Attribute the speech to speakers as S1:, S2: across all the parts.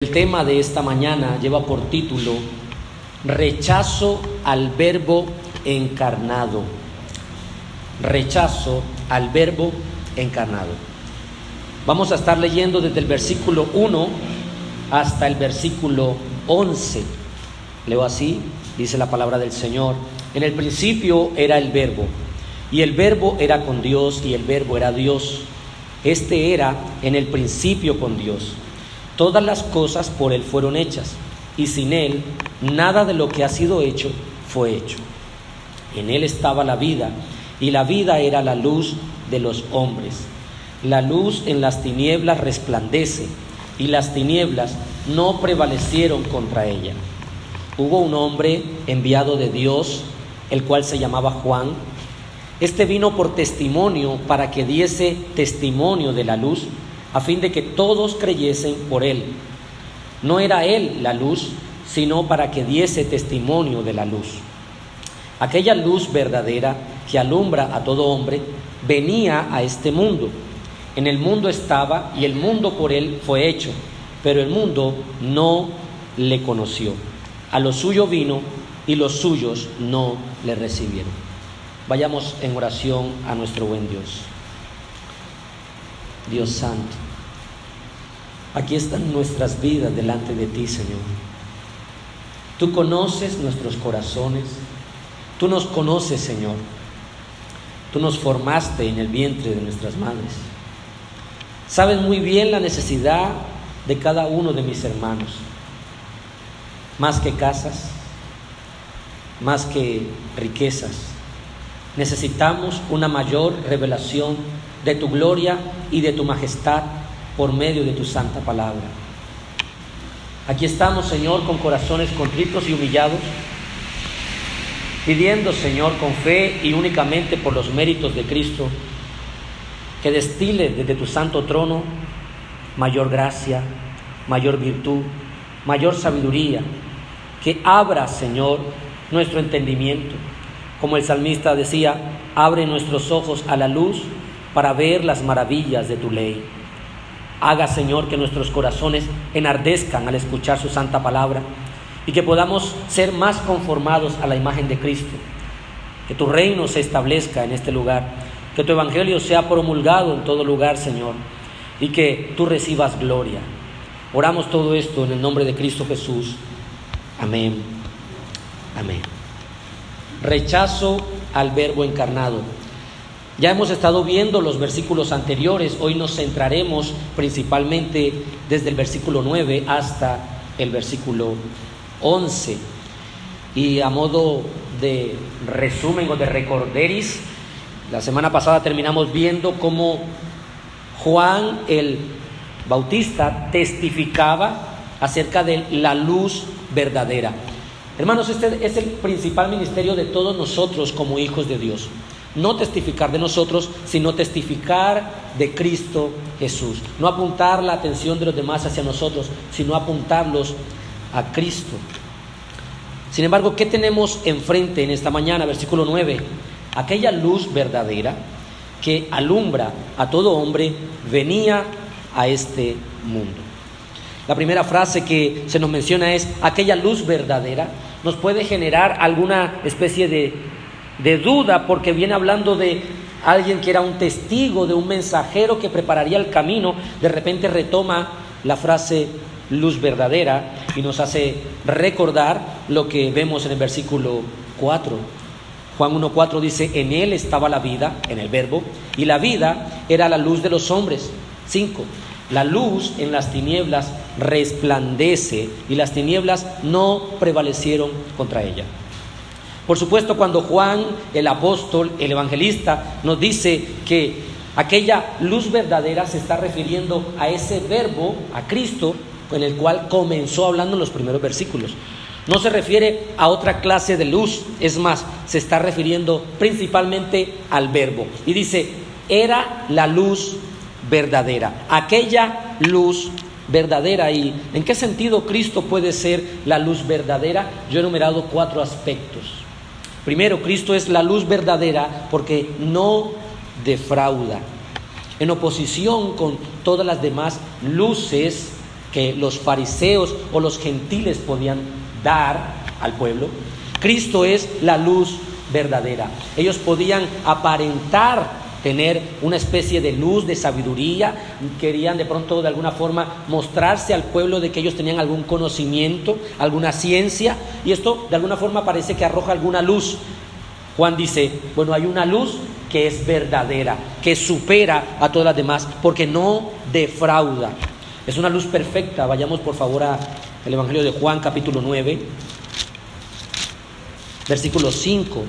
S1: El tema de esta mañana lleva por título Rechazo al Verbo encarnado. Rechazo al Verbo encarnado. Vamos a estar leyendo desde el versículo 1 hasta el versículo 11. Leo así, dice la palabra del Señor. En el principio era el Verbo, y el Verbo era con Dios, y el Verbo era Dios. Este era en el principio con Dios. Todas las cosas por Él fueron hechas, y sin Él nada de lo que ha sido hecho fue hecho. En Él estaba la vida, y la vida era la luz de los hombres. La luz en las tinieblas resplandece, y las tinieblas no prevalecieron contra ella. Hubo un hombre enviado de Dios, el cual se llamaba Juan. Este vino por testimonio para que diese testimonio de la luz, a fin de que todos creyesen por él. No era él la luz, sino para que diese testimonio de la luz. Aquella luz verdadera que alumbra a todo hombre venía a este mundo. En el mundo estaba, y el mundo por él fue hecho, pero el mundo no le conoció. A lo suyo vino, y los suyos no le recibieron. Vayamos en oración a nuestro buen Dios. Dios santo, aquí están nuestras vidas delante de ti, Señor. Tú conoces nuestros corazones, tú nos conoces, Señor. Tú nos formaste en el vientre de nuestras madres. Sabes muy bien la necesidad de cada uno de mis hermanos. Más que casas, más que riquezas, necesitamos una mayor revelación de tu gloria y de tu majestad por medio de tu santa palabra. Aquí estamos, Señor, con corazones contritos y humillados, pidiendo, Señor, con fe y únicamente por los méritos de Cristo, que destile desde tu santo trono mayor gracia, mayor virtud, mayor sabiduría, que abra, Señor, nuestro entendimiento. Como el salmista decía, abre nuestros ojos a la luz para ver las maravillas de tu ley. Haga, Señor, que nuestros corazones enardezcan al escuchar su santa palabra y que podamos ser más conformados a la imagen de Cristo. Que tu reino se establezca en este lugar, que tu evangelio sea promulgado en todo lugar, Señor, y que tú recibas gloria. Oramos todo esto en el nombre de Cristo Jesús. Amén. Amén. Rechazo al Verbo encarnado. Ya hemos estado viendo los versículos anteriores. Hoy nos centraremos principalmente desde el versículo 9 hasta el versículo 11. Y a modo de resumen o de recorderis, la semana pasada terminamos viendo cómo Juan el Bautista testificaba acerca de la luz verdadera. Hermanos, este es el principal ministerio de todos nosotros como hijos de Dios. No testificar de nosotros, sino testificar de Cristo Jesús. No apuntar la atención de los demás hacia nosotros, sino apuntarlos a Cristo. Sin embargo, ¿qué tenemos enfrente en esta mañana? Versículo 9. Aquella luz verdadera que alumbra a todo hombre venía a este mundo. La primera frase que se nos menciona es aquella luz verdadera. Nos puede generar alguna especie de duda, porque viene hablando de alguien que era un testigo, de un mensajero que prepararía el camino. De repente retoma la frase luz verdadera y nos hace recordar lo que vemos en el versículo 4. Juan 1:4 dice, en él estaba la vida, en el Verbo, y la vida era la luz de los hombres. 5. La luz en las tinieblas resplandece, y las tinieblas no prevalecieron contra ella. Por supuesto, cuando Juan, el apóstol, el evangelista, nos dice que aquella luz verdadera se está refiriendo a ese Verbo, a Cristo, en el cual comenzó hablando en los primeros versículos. No se refiere a otra clase de luz, es más, se está refiriendo principalmente al Verbo. Y dice, era la luz verdadera, aquella luz verdadera. ¿Y en qué sentido Cristo puede ser la luz verdadera? Yo he enumerado 4 aspectos. Primero, Cristo es la luz verdadera porque no defrauda. En oposición con todas las demás luces que los fariseos o los gentiles podían dar al pueblo. Cristo es la luz verdadera. Ellos podían aparentar tener una especie de luz, de sabiduría, querían de pronto de alguna forma mostrarse al pueblo de que ellos tenían algún conocimiento, alguna ciencia, y esto de alguna forma parece que arroja alguna luz. Juan dice, bueno, hay una luz que es verdadera, que supera a todas las demás, porque no defrauda. Es una luz perfecta. Vayamos por favor al Evangelio de Juan, capítulo 9, versículo 5.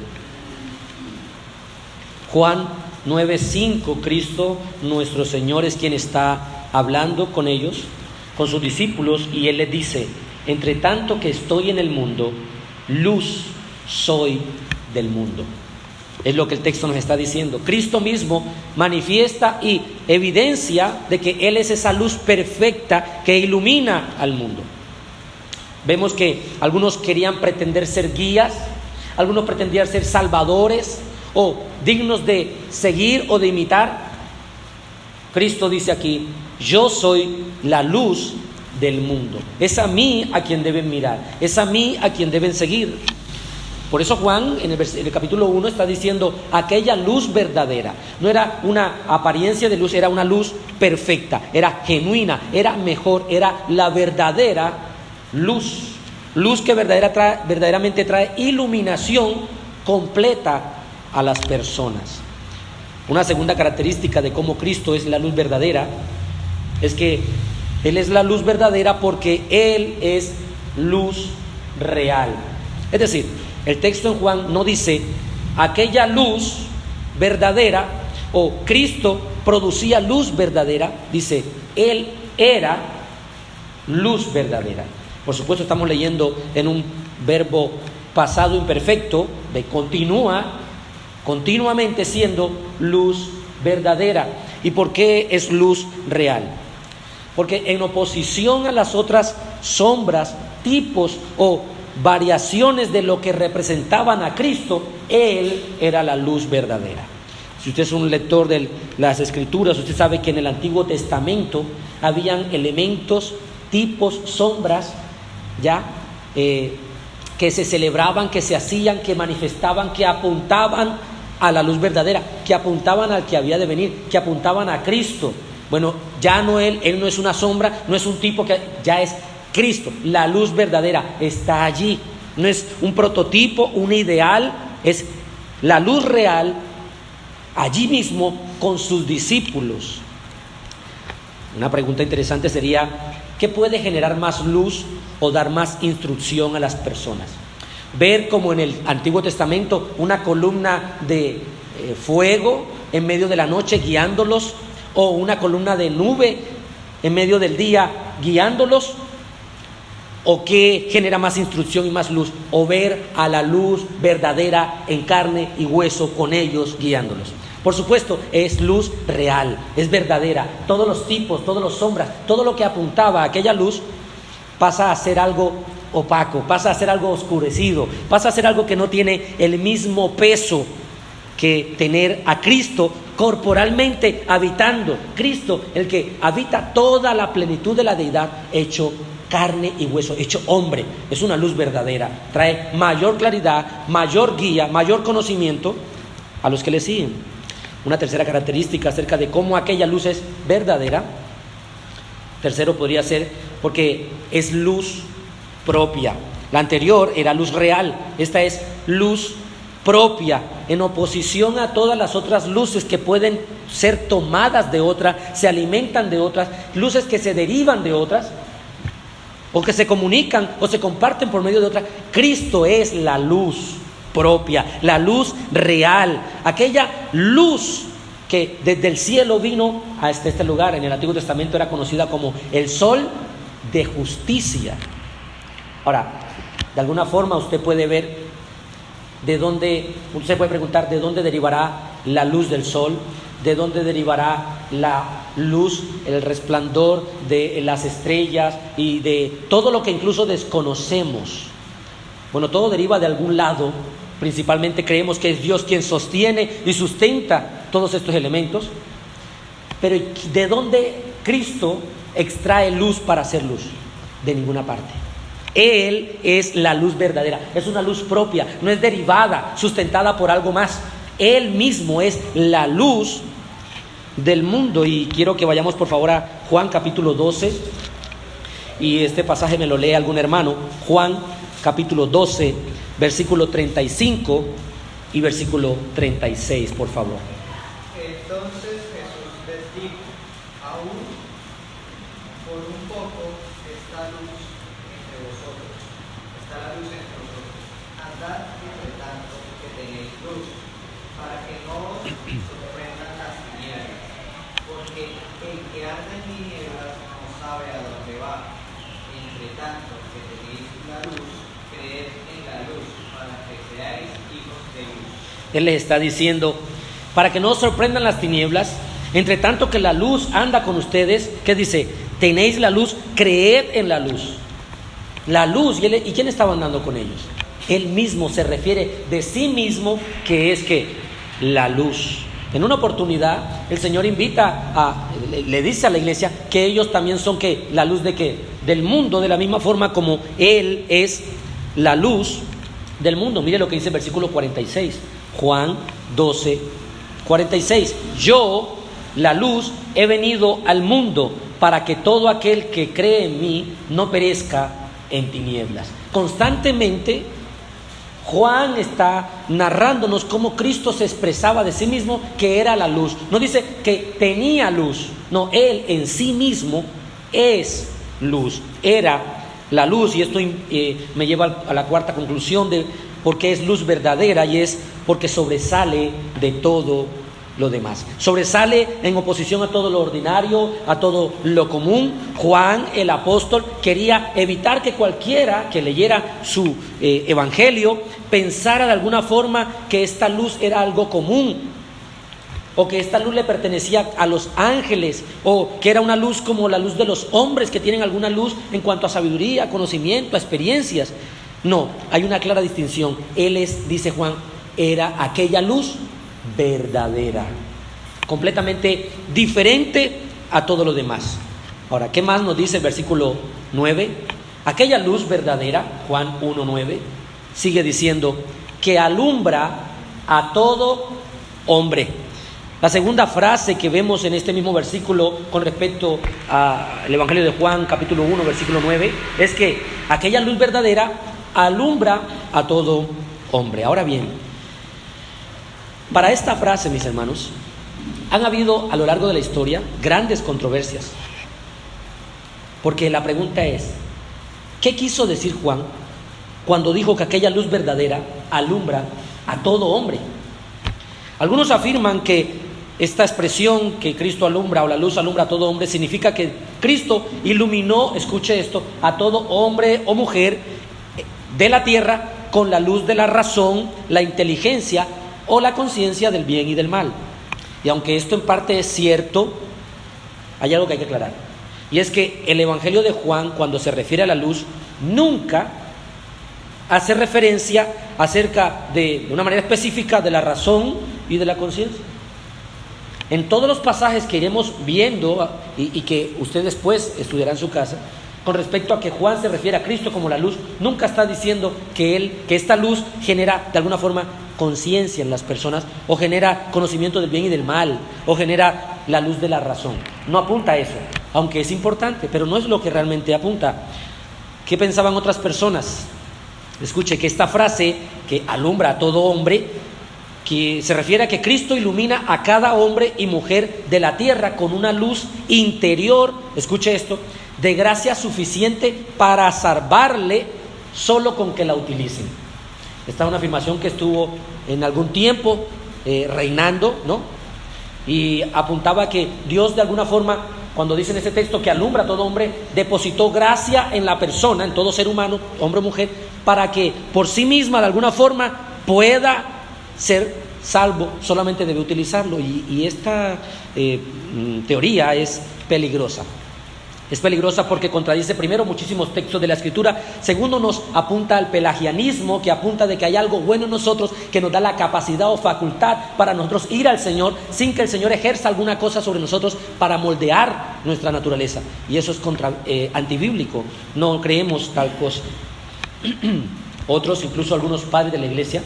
S1: Juan 9:5, Cristo nuestro Señor es quien está hablando con ellos, con sus discípulos, y Él les dice, entre tanto que estoy en el mundo, luz soy del mundo. Es lo que el texto nos está diciendo. Cristo mismo manifiesta y evidencia de que Él es esa luz perfecta que ilumina al mundo. Vemos que algunos querían pretender ser guías, algunos pretendían ser salvadores o dignos de seguir o de imitar. Cristo dice aquí, yo soy la luz del mundo. Es a mí a quien deben mirar, es a mí a quien deben seguir. Por eso Juan en el capítulo 1 está diciendo aquella luz verdadera. No era una apariencia de luz, era una luz perfecta, era genuina, era mejor, era la verdadera luz. Luz que verdaderamente trae iluminación completa a las personas. Una segunda característica de cómo Cristo es la luz verdadera es que Él es la luz verdadera porque Él es luz real. Es decir, el texto en Juan no dice aquella luz verdadera o Cristo producía luz verdadera, dice Él era luz verdadera. Por supuesto estamos leyendo en un verbo pasado imperfecto de continuamente siendo luz verdadera. ¿Y por qué es luz real? Porque en oposición a las otras sombras, tipos o variaciones de lo que representaban a Cristo, Él era la luz verdadera. Si usted es un lector de las Escrituras, usted sabe que en el Antiguo Testamento habían elementos, tipos, sombras, que se celebraban, que se hacían, que manifestaban, que apuntaban a la luz verdadera, que apuntaban al que había de venir, que apuntaban a Cristo. Bueno, ya no Él no es una sombra, no es un tipo, que ya es Cristo, la luz verdadera está allí. No es un prototipo, un ideal, es la luz real allí mismo con sus discípulos. Una pregunta interesante sería, ¿qué puede generar más luz o dar más instrucción a las personas? Ver como en el Antiguo Testamento una columna de fuego en medio de la noche guiándolos, o una columna de nube en medio del día guiándolos, o qué genera más instrucción y más luz, o ver a la luz verdadera en carne y hueso con ellos guiándolos. Por supuesto, es luz real, es verdadera. Todos los tipos, todas las sombras, todo lo que apuntaba a aquella luz pasa a ser algo opaco, pasa a ser algo oscurecido, pasa a ser algo que no tiene el mismo peso que tener a Cristo corporalmente habitando. Cristo, el que habita toda la plenitud de la deidad, hecho carne y hueso, hecho hombre. Es una luz verdadera, trae mayor claridad, mayor guía, mayor conocimiento a los que le siguen. Una tercera característica acerca de cómo aquella luz es verdadera, tercero podría ser porque es luz propia. La anterior era luz real, esta es luz propia, en oposición a todas las otras luces que pueden ser tomadas de otras, se alimentan de otras, luces que se derivan de otras, o que se comunican o se comparten por medio de otras. Cristo es la luz propia, la luz real, aquella luz que desde el cielo vino a este lugar. En el Antiguo Testamento era conocida como el sol de justicia. Ahora, de alguna forma usted puede ver usted puede preguntar de dónde derivará la luz del sol, de dónde derivará la luz, el resplandor de las estrellas y de todo lo que incluso desconocemos. Bueno, todo deriva de algún lado. Principalmente creemos que es Dios quien sostiene y sustenta todos estos elementos. Pero ¿de dónde Cristo extrae luz para hacer luz, de ninguna parte. Él es la luz verdadera, es una luz propia, no es derivada, sustentada por algo más. Él mismo es la luz del mundo. Y quiero que vayamos por favor a Juan capítulo 12, y este pasaje me lo lee algún hermano. Juan capítulo 12, versículo 35 y versículo 36, por favor.
S2: Entonces Jesús les dijo: aún por un poco está la luz entre vosotros, andad entre tanto que tenéis luz, para que no os sorprendan las tinieblas, porque el que anda en tinieblas no sabe a dónde va. Entre tanto que tenéis la luz, creed en la luz, para que seáis hijos de luz.
S1: Él les está diciendo, para que no os sorprendan las tinieblas, entre tanto que la luz anda con ustedes, ¿qué dice? Tenéis la luz, creed en la luz. La luz, ¿y quién estaba andando con ellos? Él mismo se refiere de sí mismo, que es que la luz. En una oportunidad, el Señor le dice a la iglesia que ellos también son ¿qué? La luz de ¿qué? Del mundo, de la misma forma como Él es la luz del mundo. Mire lo que dice el versículo 46, Juan 12, 46. Yo, la luz, he venido al mundo para que todo aquel que cree en mí no perezca en tinieblas. Constantemente Juan está narrándonos cómo Cristo se expresaba de sí mismo, que era la luz. No dice que tenía luz, no, Él en sí mismo es luz, era la luz. Y esto me lleva a la cuarta conclusión de por qué es luz verdadera, y es porque sobresale de todo lo demás. Sobresale en oposición a todo lo ordinario, a todo lo común. Juan, el apóstol, quería evitar que cualquiera que leyera su evangelio pensara de alguna forma que esta luz era algo común, o que esta luz le pertenecía a los ángeles, o que era una luz como la luz de los hombres, que tienen alguna luz en cuanto a sabiduría, conocimiento, a experiencias. No, hay una clara distinción. Él es, dice Juan, era aquella luz verdadera, completamente diferente a todo lo demás. Ahora, ¿qué más nos dice el versículo 9? Aquella luz verdadera, Juan 1:9, sigue diciendo que alumbra a todo hombre. La segunda frase que vemos en este mismo versículo con respecto al Evangelio de Juan, capítulo 1, versículo 9, es que aquella luz verdadera alumbra a todo hombre. Ahora bien, para esta frase, mis hermanos, han habido a lo largo de la historia grandes controversias. Porque la pregunta es, ¿qué quiso decir Juan cuando dijo que aquella luz verdadera alumbra a todo hombre? Algunos afirman que esta expresión, que Cristo alumbra, o la luz alumbra a todo hombre, significa que Cristo iluminó, escuche esto, a todo hombre o mujer de la tierra con la luz de la razón, la inteligencia o la conciencia del bien y del mal. Y aunque esto en parte es cierto, hay algo que hay que aclarar. Y es que el Evangelio de Juan, cuando se refiere a la luz, nunca hace referencia acerca de una manera específica de la razón y de la conciencia. En todos los pasajes que iremos viendo y que usted después estudiará en su casa, con respecto a que Juan se refiere a Cristo como la luz, nunca está diciendo que esta luz genera de alguna forma conciencia en las personas, o genera conocimiento del bien y del mal, o genera la luz de la razón. No apunta a eso, aunque es importante, pero no es lo que realmente apunta. ¿Qué pensaban otras personas? Escuche que esta frase, que alumbra a todo hombre, que se refiere a que Cristo ilumina a cada hombre y mujer de la tierra con una luz interior, escuche esto, de gracia suficiente para salvarle solo con que la utilicen. Esta es una afirmación que estuvo en algún tiempo reinando, ¿no? Y apuntaba que Dios de alguna forma, cuando dice en este texto que alumbra a todo hombre, depositó gracia en la persona, en todo ser humano, hombre o mujer, para que por sí misma de alguna forma pueda ser salvo, solamente debe utilizarlo. Y esta teoría es peligrosa. Es peligrosa porque contradice, primero, muchísimos textos de la Escritura. Segundo, nos apunta al pelagianismo, que apunta de que hay algo bueno en nosotros que nos da la capacidad o facultad para nosotros ir al Señor sin que el Señor ejerza alguna cosa sobre nosotros para moldear nuestra naturaleza. Y eso es antibíblico. No creemos tal cosa. Otros, incluso algunos padres de la iglesia,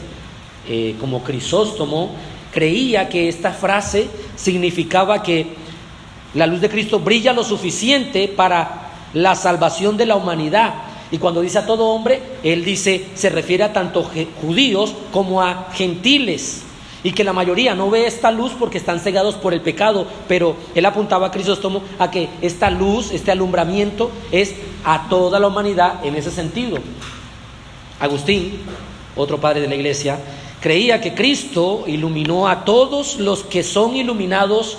S1: como Crisóstomo, creía que esta frase significaba que la luz de Cristo brilla lo suficiente para la salvación de la humanidad. Y cuando dice a todo hombre, él dice, se refiere a tanto judíos como a gentiles. Y que la mayoría no ve esta luz porque están cegados por el pecado. Pero él apuntaba a Crisóstomo a que esta luz, este alumbramiento, es a toda la humanidad en ese sentido. Agustín, otro padre de la iglesia, creía que Cristo iluminó a todos los que son iluminados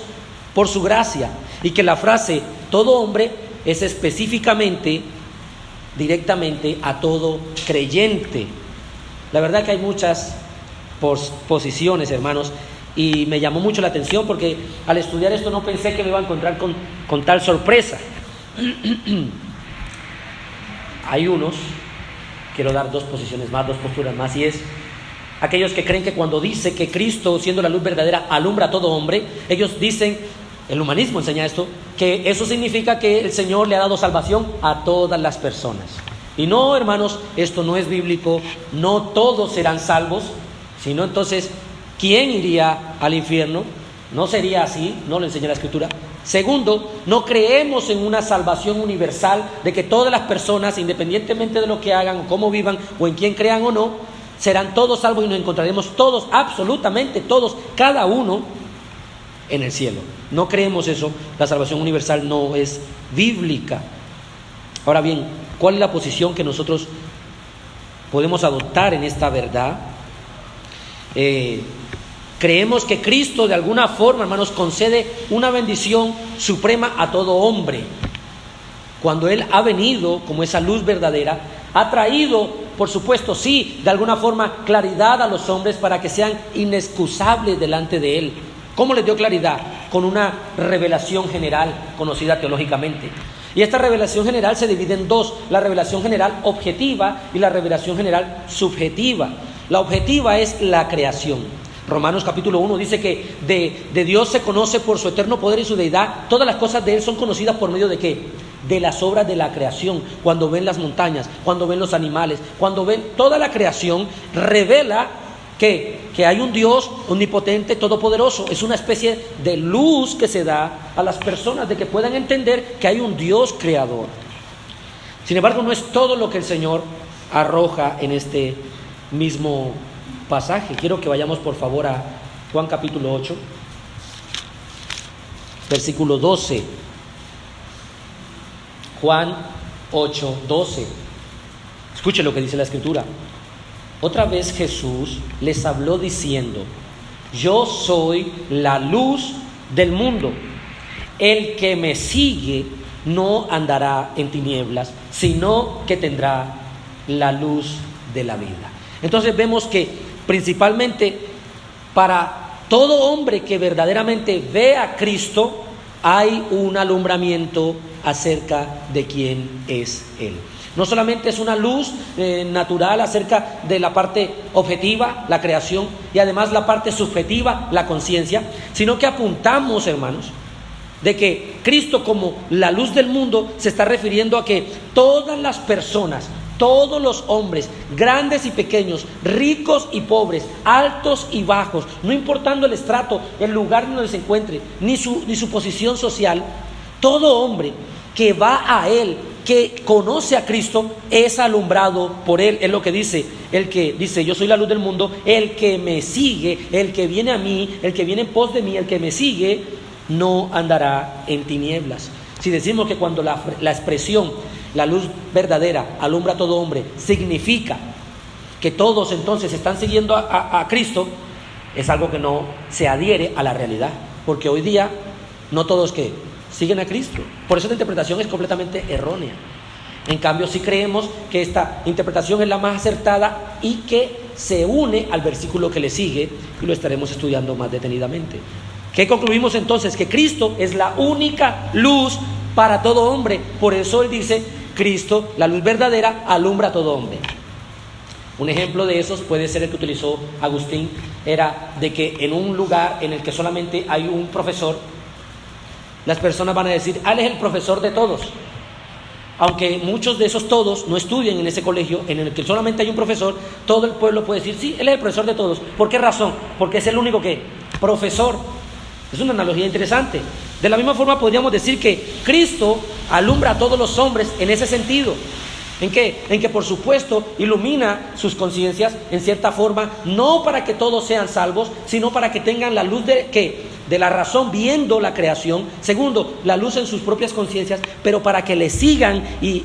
S1: por su gracia, y que la frase todo hombre es específicamente, directamente a todo creyente. La verdad que hay muchas posiciones, hermanos, y me llamó mucho la atención porque al estudiar esto no pensé que me iba a encontrar con tal sorpresa. Hay unos, quiero dar dos posiciones más, dos posturas más, y es aquellos que creen que cuando dice que Cristo, siendo la luz verdadera, alumbra a todo hombre, ellos dicen, el humanismo enseña esto, que eso significa que el Señor le ha dado salvación a todas las personas. Y no, hermanos, esto no es bíblico, no todos serán salvos, sino entonces, ¿quién iría al infierno? No sería así, no lo enseña la Escritura. Segundo, no creemos en una salvación universal de que todas las personas, independientemente de lo que hagan, o cómo vivan, o en quién crean o no, serán todos salvos y nos encontraremos todos, absolutamente todos, cada uno, en el cielo. No creemos eso, la salvación universal no es bíblica. Ahora bien, ¿cuál es la posición que nosotros podemos adoptar en esta verdad? Creemos que Cristo de alguna forma, hermanos, concede una bendición suprema a todo hombre. Cuando Él ha venido como esa luz verdadera, ha traído, por supuesto, sí, de alguna forma claridad a los hombres para que sean inexcusables delante de Él. ¿Cómo les dio claridad? Con una revelación general conocida teológicamente. Y esta revelación general se divide en dos: la revelación general objetiva y la revelación general subjetiva. La objetiva es la creación. Romanos capítulo 1 dice que de Dios se conoce por su eterno poder y su deidad. Todas las cosas de Él son conocidas por medio de ¿qué? De las obras de la creación. Cuando ven las montañas, cuando ven los animales, cuando ven toda la creación, revela que hay un Dios omnipotente, todopoderoso. Es una especie de luz que se da a las personas de que puedan entender que hay un Dios creador. Sin embargo, no es todo lo que el Señor arroja en este mismo pasaje. Quiero que vayamos por favor a Juan capítulo 8, versículo 12. Juan 8, 12. Escuche lo que dice la Escritura. Otra vez Jesús les habló diciendo: yo soy la luz del mundo. El que me sigue no andará en tinieblas, sino que tendrá la luz de la vida. Entonces vemos que principalmente para todo hombre que verdaderamente ve a Cristo hay un alumbramiento acerca de quién es Él. No solamente es una luz natural acerca de la parte objetiva, la creación, y además la parte subjetiva, la conciencia, sino que apuntamos, hermanos, de que Cristo como la luz del mundo se está refiriendo a que todas las personas, todos los hombres, grandes y pequeños, ricos y pobres, altos y bajos, no importando el estrato, el lugar donde se encuentre, ni su posición social, todo hombre que va a Él, que conoce a Cristo, es alumbrado por Él. Es lo que dice, el que dice: yo soy la luz del mundo, el que me sigue, el que viene a mí, el que viene en pos de mí, el que me sigue, no andará en tinieblas. Si decimos que cuando la expresión, la luz verdadera, alumbra a todo hombre, significa que todos entonces están siguiendo a Cristo, es algo que no se adhiere a la realidad, porque hoy día no todos que siguen a Cristo. Por eso esta interpretación es completamente errónea. En cambio, sí creemos que esta interpretación es la más acertada y que se une al versículo que le sigue, y lo estaremos estudiando más detenidamente. ¿Qué concluimos entonces? Que Cristo es la única luz para todo hombre. Por eso él dice, Cristo, la luz verdadera, alumbra a todo hombre. Un ejemplo de esos puede ser el que utilizó Agustín, era de que en un lugar en el que solamente hay un profesor, las personas van a decir, él es el profesor de todos. Aunque muchos de esos todos no estudien en ese colegio en el que solamente hay un profesor, todo el pueblo puede decir, sí, él es el profesor de todos. ¿Por qué razón? Porque es el único que profesor. Es una analogía interesante. De la misma forma podríamos decir que Cristo alumbra a todos los hombres en ese sentido. ¿En qué? En que por supuesto ilumina sus conciencias en cierta forma, no para que todos sean salvos, sino para que tengan la luz de la razón viendo la creación. Segundo, la luz en sus propias conciencias, pero para que le sigan, y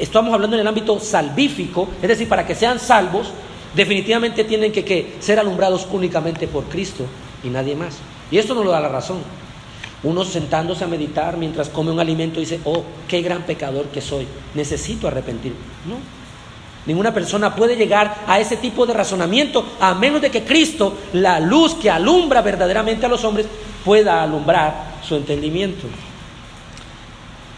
S1: estamos hablando en el ámbito salvífico, es decir, para que sean salvos, definitivamente tienen que ser alumbrados únicamente por Cristo y nadie más. Y esto nos lo da la razón. Uno sentándose a meditar mientras come un alimento dice, oh, qué gran pecador que soy, necesito arrepentirme. No, ninguna persona puede llegar a ese tipo de razonamiento a menos de que Cristo, la luz que alumbra verdaderamente a los hombres, pueda alumbrar su entendimiento.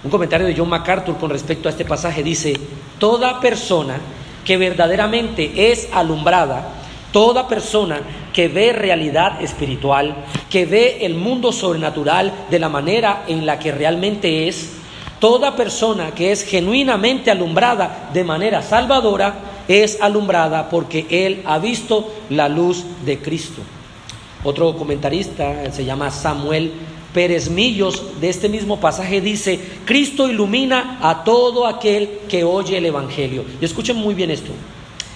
S1: Un comentario de John MacArthur con respecto a este pasaje dice, toda persona que verdaderamente es alumbrada, toda persona que ve realidad espiritual, que ve el mundo sobrenatural de la manera en la que realmente es, toda persona que es genuinamente alumbrada de manera salvadora, es alumbrada porque él ha visto la luz de Cristo. Otro comentarista, se llama Samuel Pérez Millos, de este mismo pasaje dice, Cristo ilumina a todo aquel que oye el Evangelio. Y escuchen muy bien esto.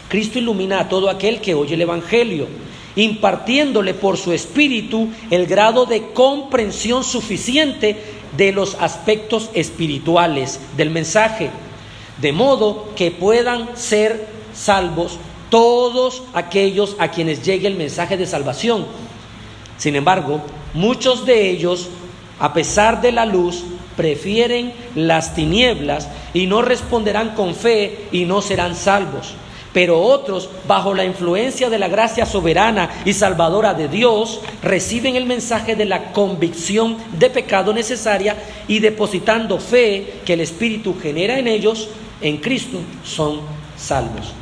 S1: Cristo ilumina a todo aquel que oye el Evangelio, impartiéndole por su espíritu el grado de comprensión suficiente de los aspectos espirituales del mensaje, de modo que puedan ser salvos todos aquellos a quienes llegue el mensaje de salvación. Sin embargo, muchos de ellos, a pesar de la luz, prefieren las tinieblas y no responderán con fe y no serán salvos. Pero otros, bajo la influencia de la gracia soberana y salvadora de Dios, reciben el mensaje de la convicción de pecado necesaria y depositando fe que el Espíritu genera en ellos, en Cristo, son salvos.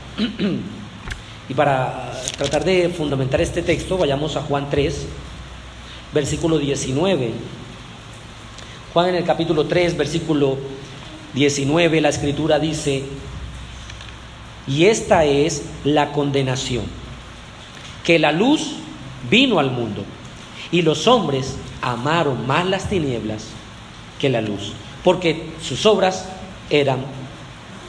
S1: Y para tratar de fundamentar este texto, vayamos a Juan 3, versículo 19. Juan en el capítulo 3, versículo 19, la Escritura dice, y esta es la condenación, que la luz vino al mundo, y los hombres amaron más las tinieblas que la luz, porque sus obras eran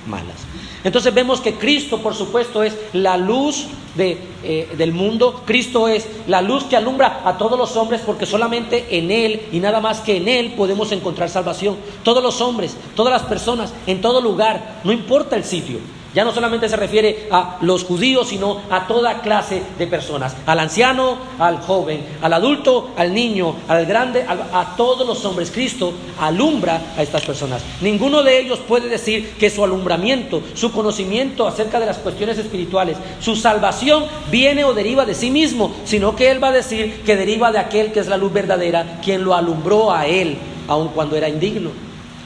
S1: malas. Entonces vemos que Cristo, por supuesto, es la luz del mundo. Cristo es la luz que alumbra a todos los hombres, porque solamente en Él y nada más que en Él podemos encontrar salvación. Todos los hombres, todas las personas, en todo lugar, no importa el sitio. Ya no solamente se refiere a los judíos, sino a toda clase de personas. Al anciano, al joven, al adulto, al niño, al grande, a todos los hombres. Cristo alumbra a estas personas. Ninguno de ellos puede decir que su alumbramiento, su conocimiento acerca de las cuestiones espirituales, su salvación viene o deriva de sí mismo, sino que él va a decir que deriva de aquel que es la luz verdadera, quien lo alumbró a él, aun cuando era indigno.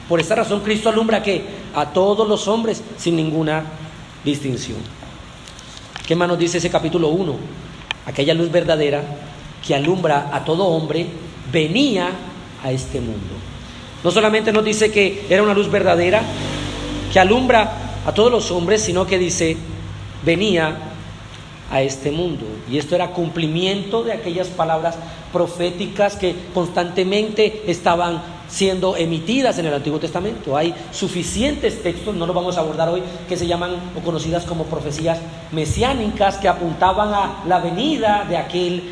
S1: Por esta razón Cristo alumbra ¿qué? A todos los hombres sin ninguna distinción. ¿Qué más nos dice ese capítulo 1? Aquella luz verdadera que alumbra a todo hombre venía a este mundo. No solamente nos dice que era una luz verdadera que alumbra a todos los hombres, sino que dice venía a este mundo. Y esto era cumplimiento de aquellas palabras proféticas que constantemente estaban siendo emitidas en el Antiguo Testamento. Hay suficientes textos, no los vamos a abordar hoy, que se llaman o conocidas como profecías mesiánicas, que apuntaban a la venida de aquel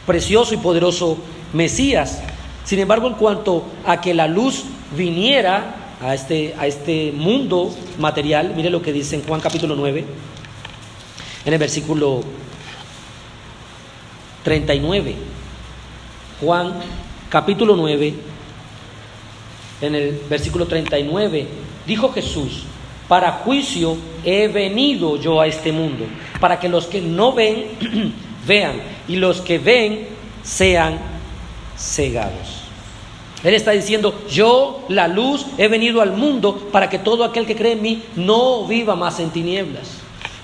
S1: precioso y poderoso Mesías. Sin embargo, en cuanto a que la luz viniera a este mundo material, mire lo que dice en Juan capítulo 9, en el versículo 39. Juan capítulo 9, en el versículo 39, dijo Jesús: para juicio he venido yo a este mundo, para que los que no ven, vean, y los que ven sean cegados. Él está diciendo: yo, la luz, he venido al mundo para que todo aquel que cree en mí no viva más en tinieblas.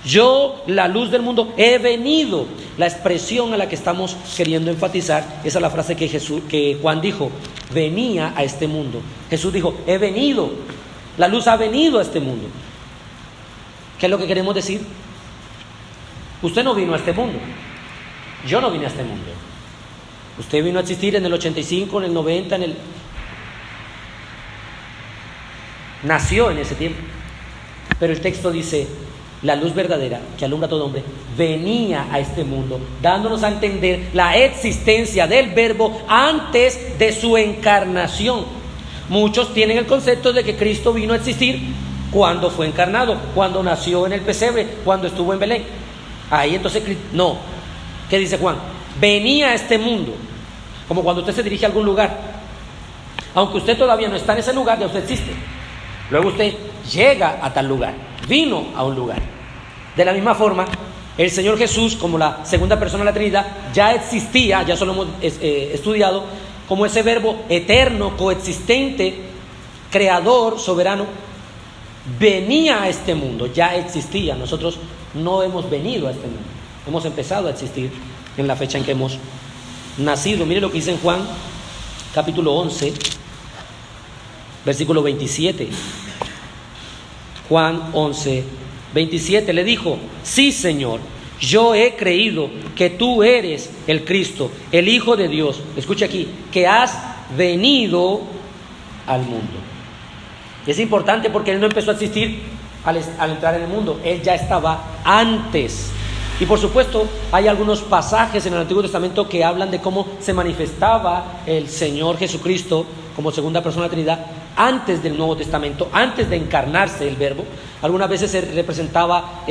S1: Yo, la luz del mundo, he venido. La expresión a la que estamos queriendo enfatizar, esa es la frase que Juan dijo: venía a este mundo. Jesús dijo: he venido. La luz ha venido a este mundo. ¿Qué es lo que queremos decir? Usted no vino a este mundo. Yo no vine a este mundo. Usted vino a existir en el 85, en el 90, nació en ese tiempo. Pero el texto dice: la luz verdadera que alumbra a todo hombre venía a este mundo, dándonos a entender la existencia del Verbo antes de su encarnación. Muchos tienen el concepto de que Cristo vino a existir cuando fue encarnado, cuando nació en el pesebre, cuando estuvo en Belén. Ahí entonces, no. ¿Qué dice Juan? Venía a este mundo. Como cuando usted se dirige a algún lugar. Aunque usted todavía no está en ese lugar, ya usted existe. Luego usted llega a tal lugar, vino a un lugar. De la misma forma, el Señor Jesús, como la segunda persona de la Trinidad, ya existía, ya eso lo hemos estudiado, como ese verbo eterno, coexistente, creador, soberano, venía a este mundo, ya existía. Nosotros no hemos venido a este mundo, hemos empezado a existir en la fecha en que hemos nacido. Mire lo que dice en Juan, capítulo 11, versículo 27. Juan 11, 27, le dijo: sí, Señor, yo he creído que tú eres el Cristo, el Hijo de Dios. Escucha aquí, que has venido al mundo. Es importante porque Él no empezó a existir al entrar en el mundo. Él ya estaba antes. Y por supuesto, hay algunos pasajes en el Antiguo Testamento que hablan de cómo se manifestaba el Señor Jesucristo como segunda persona de la Trinidad antes del Nuevo Testamento, antes de encarnarse el Verbo. Algunas veces se representaba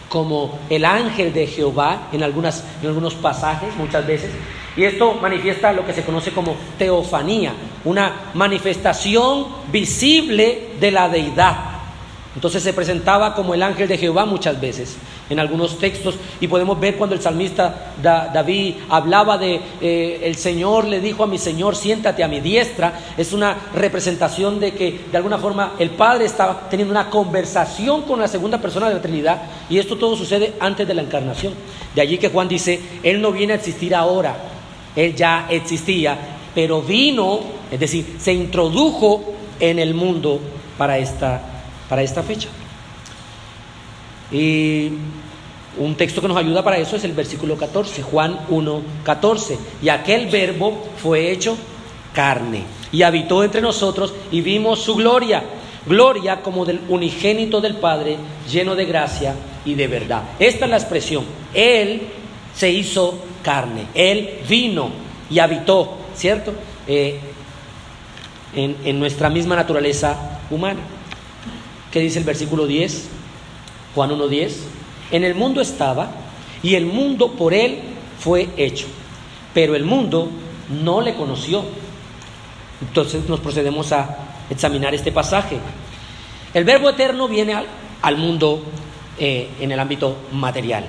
S1: como el ángel de Jehová en algunos pasajes, muchas veces. Y esto manifiesta lo que se conoce como teofanía, una manifestación visible de la deidad. Entonces se presentaba como el ángel de Jehová muchas veces en algunos textos, y podemos ver cuando el salmista David hablaba de el Señor le dijo a mi Señor: siéntate a mi diestra. Es una representación de que de alguna forma el Padre estaba teniendo una conversación con la segunda persona de la Trinidad, y esto todo sucede antes de la encarnación. De allí que Juan dice: Él no viene a existir ahora, Él ya existía, pero vino, es decir, se introdujo en el mundo para esta fecha. Y un texto que nos ayuda para eso es el versículo 14, Juan 1, 14. Y aquel Verbo fue hecho carne y habitó entre nosotros, y vimos su gloria, gloria como del unigénito del Padre, lleno de gracia y de verdad. Esta es la expresión: Él se hizo carne, Él vino y habitó, ¿cierto? En nuestra misma naturaleza humana. ¿Qué dice el versículo 10? Juan 1:10. En el mundo estaba, y el mundo por él fue hecho, pero el mundo no le conoció. Entonces nos procedemos a examinar este pasaje. El Verbo eterno viene al mundo en el ámbito material.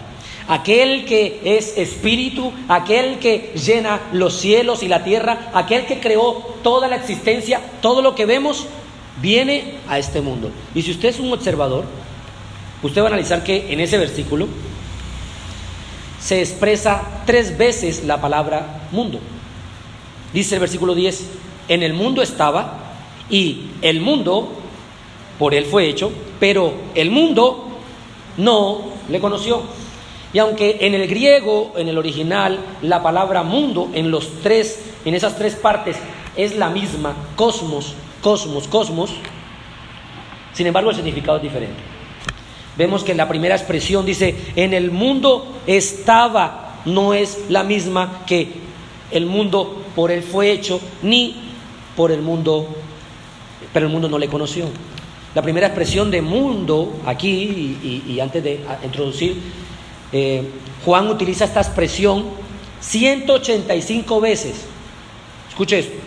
S1: Aquel que es espíritu, aquel que llena los cielos y la tierra, aquel que creó toda la existencia, todo lo que vemos, viene a este mundo. Y si usted es un observador, usted va a analizar que en ese versículo se expresa 3 veces la palabra mundo. Dice el versículo 10: en el mundo estaba, y el mundo por él fue hecho, pero el mundo no le conoció. Y aunque en el griego, en el original, la palabra mundo en esas 3 partes es la misma, cosmos, cosmos, cosmos, sin embargo el significado es diferente. Vemos que la primera expresión dice: en el mundo estaba, no es la misma que el mundo por él fue hecho, ni por el mundo, pero el mundo no le conoció. La primera expresión de mundo aquí, y antes de introducir, Juan utiliza esta expresión 185 veces. Escuche esto: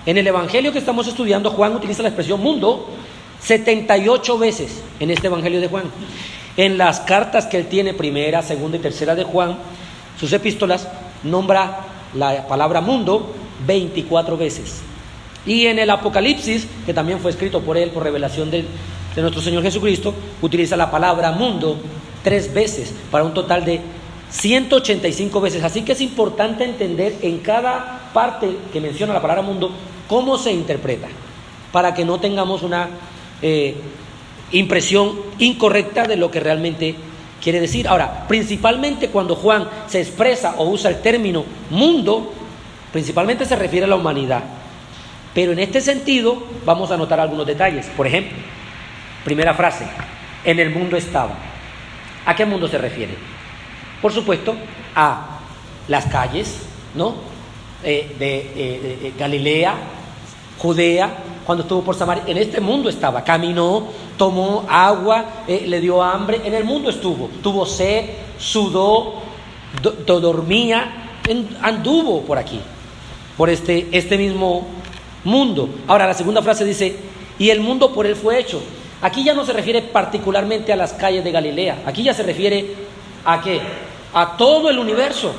S1: en el evangelio que estamos estudiando, Juan utiliza la expresión mundo 78 veces en este evangelio de Juan. En las cartas que él tiene, primera, segunda y tercera de Juan, sus epístolas, nombra la palabra mundo 24 veces. Y en el Apocalipsis, que también fue escrito por él, por revelación de nuestro Señor Jesucristo, utiliza la palabra mundo 3 veces, para un total de 185 veces. Así que es importante entender en cada parte que menciona la palabra mundo, cómo se interpreta, para que no tengamos una impresión incorrecta de lo que realmente quiere decir. Ahora, principalmente cuando Juan se expresa o usa el término mundo, principalmente se refiere a la humanidad. Pero en este sentido vamos a notar algunos detalles. Por ejemplo, primera frase, en el mundo estaba. ¿A qué mundo se refiere? Por supuesto, a las calles, ¿no? De Galilea, Judea, cuando estuvo por Samaria. En este mundo estaba, caminó, tomó agua, le dio hambre, en el mundo estuvo, tuvo sed, sudó, dormía, anduvo por aquí, por este mismo mundo. Ahora la segunda frase dice, y el mundo por él fue hecho. Aquí ya no se refiere particularmente a las calles de Galilea, aquí ya se refiere ¿a qué? A todo el universo,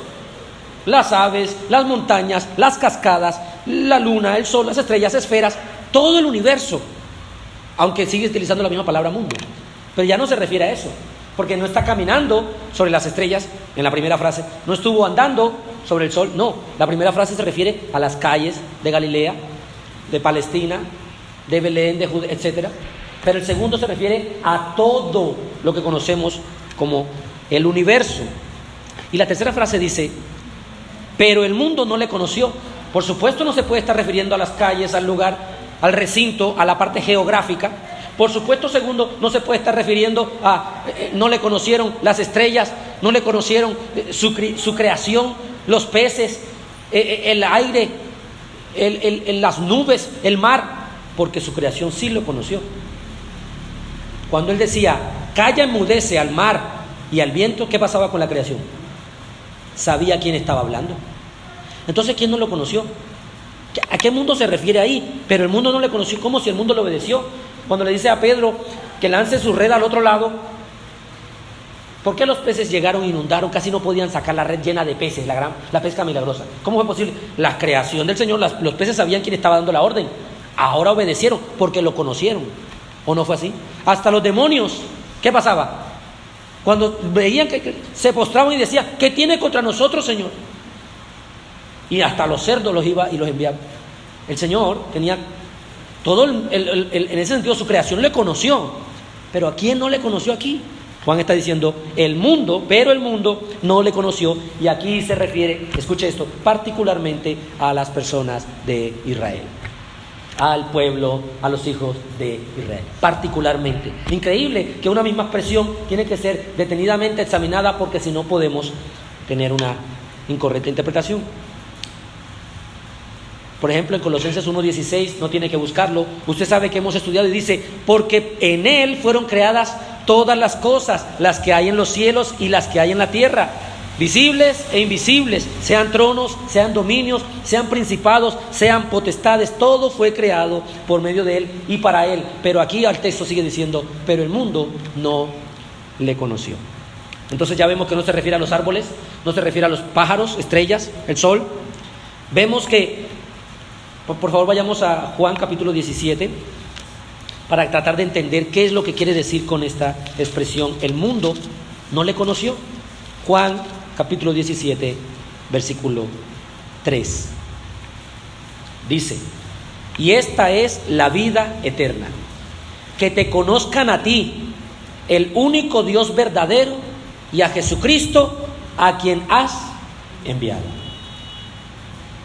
S1: las aves, las montañas, las cascadas, la luna, el sol, las estrellas, esferas, todo el universo, aunque sigue utilizando la misma palabra mundo, pero ya no se refiere a eso, porque no está caminando sobre las estrellas en la primera frase, no estuvo andando sobre el sol, no, la primera frase se refiere a las calles de Galilea, de Palestina, de Belén, de Judea, etc. Pero el segundo se refiere a todo lo que conocemos como el universo. Y la tercera frase dice, pero el mundo no le conoció. Por supuesto no se puede estar refiriendo a las calles, al lugar, al recinto, a la parte geográfica. Por supuesto, segundo, no se puede estar refiriendo a, no le conocieron las estrellas, no le conocieron su creación, los peces, el aire, las nubes, el mar, porque su creación sí lo conoció. Cuando él decía, calla, enmudece al mar y al viento, ¿qué pasaba con la creación? Sabía quién estaba hablando. Entonces, ¿quién no lo conoció? ¿A qué mundo se refiere ahí? Pero el mundo no le conoció, como si el mundo le obedeció. Cuando le dice a Pedro que lance su red al otro lado, ¿por qué los peces llegaron e inundaron? Casi no podían sacar la red llena de peces, la pesca milagrosa. ¿Cómo fue posible? La creación del Señor, los peces sabían quién estaba dando la orden. Ahora obedecieron porque lo conocieron. ¿O no fue así? Hasta los demonios, ¿qué pasaba? Cuando veían que se postraban y decían, ¿qué tiene contra nosotros, Señor? Y hasta los cerdos los iba y los enviaba. El Señor tenía todo, en ese sentido, su creación le conoció. Pero ¿a quién no le conoció aquí? Juan está diciendo, el mundo, pero el mundo no le conoció. Y aquí se refiere, escuche esto, particularmente a las personas de Israel. Al pueblo, a los hijos de Israel, particularmente. Increíble que una misma expresión tiene que ser detenidamente examinada, porque si no podemos tener una incorrecta interpretación. Por ejemplo, en Colosenses 1:16, no tiene que buscarlo, usted sabe que hemos estudiado y dice, porque en él fueron creadas todas las cosas, las que hay en los cielos y las que hay en la tierra, visibles e invisibles, sean tronos, sean dominios, sean principados, sean potestades, todo fue creado por medio de él y para él. Pero aquí el texto sigue diciendo, pero el mundo no le conoció. Entonces ya vemos que no se refiere a los árboles, no se refiere a los pájaros, estrellas, el sol. Vemos que, por favor vayamos a Juan capítulo 17, para tratar de entender qué es lo que quiere decir con esta expresión, el mundo no le conoció. Juan capítulo 17, versículo 3. Dice, y esta es la vida eterna, que te conozcan a ti, el único Dios verdadero, y a Jesucristo, a quien has enviado.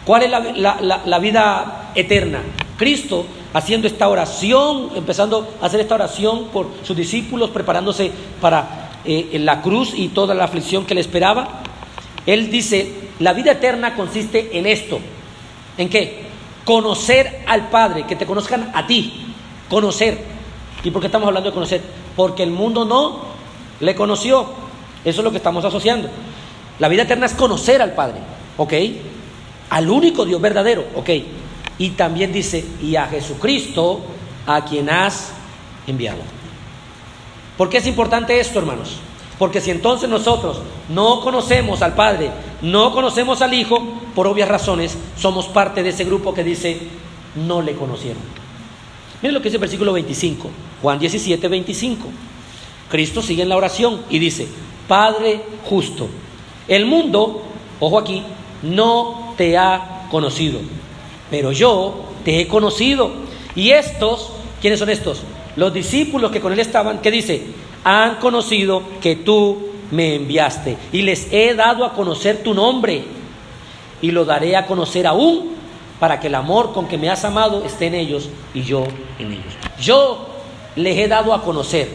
S1: ¿Cuál es la vida eterna? Cristo, haciendo esta oración, empezando a hacer esta oración por sus discípulos, preparándose para la cruz y toda la aflicción que le esperaba. Él dice, la vida eterna consiste en esto. ¿En qué? Conocer al Padre, que te conozcan a ti, conocer. ¿Y por qué estamos hablando de conocer? Porque el mundo no le conoció. Eso es lo que estamos asociando. La vida eterna es conocer al Padre, ¿ok? Al único Dios verdadero, ¿ok? Y también dice, y a Jesucristo, a quien has enviado. ¿Por qué es importante esto, hermanos? Porque si entonces nosotros no conocemos al Padre, no conocemos al Hijo, por obvias razones, somos parte de ese grupo que dice, no le conocieron. Miren lo que dice el versículo 25, Juan 17, 25. Cristo sigue en la oración y dice: Padre justo, el mundo, ojo aquí, no te ha conocido, pero yo te he conocido. Y estos, ¿quiénes son estos? Los discípulos que con él estaban, ¿qué dice? Han conocido que tú me enviaste y les he dado a conocer tu nombre y lo daré a conocer aún, para que el amor con que me has amado esté en ellos y yo en ellos. Yo les he dado a conocer,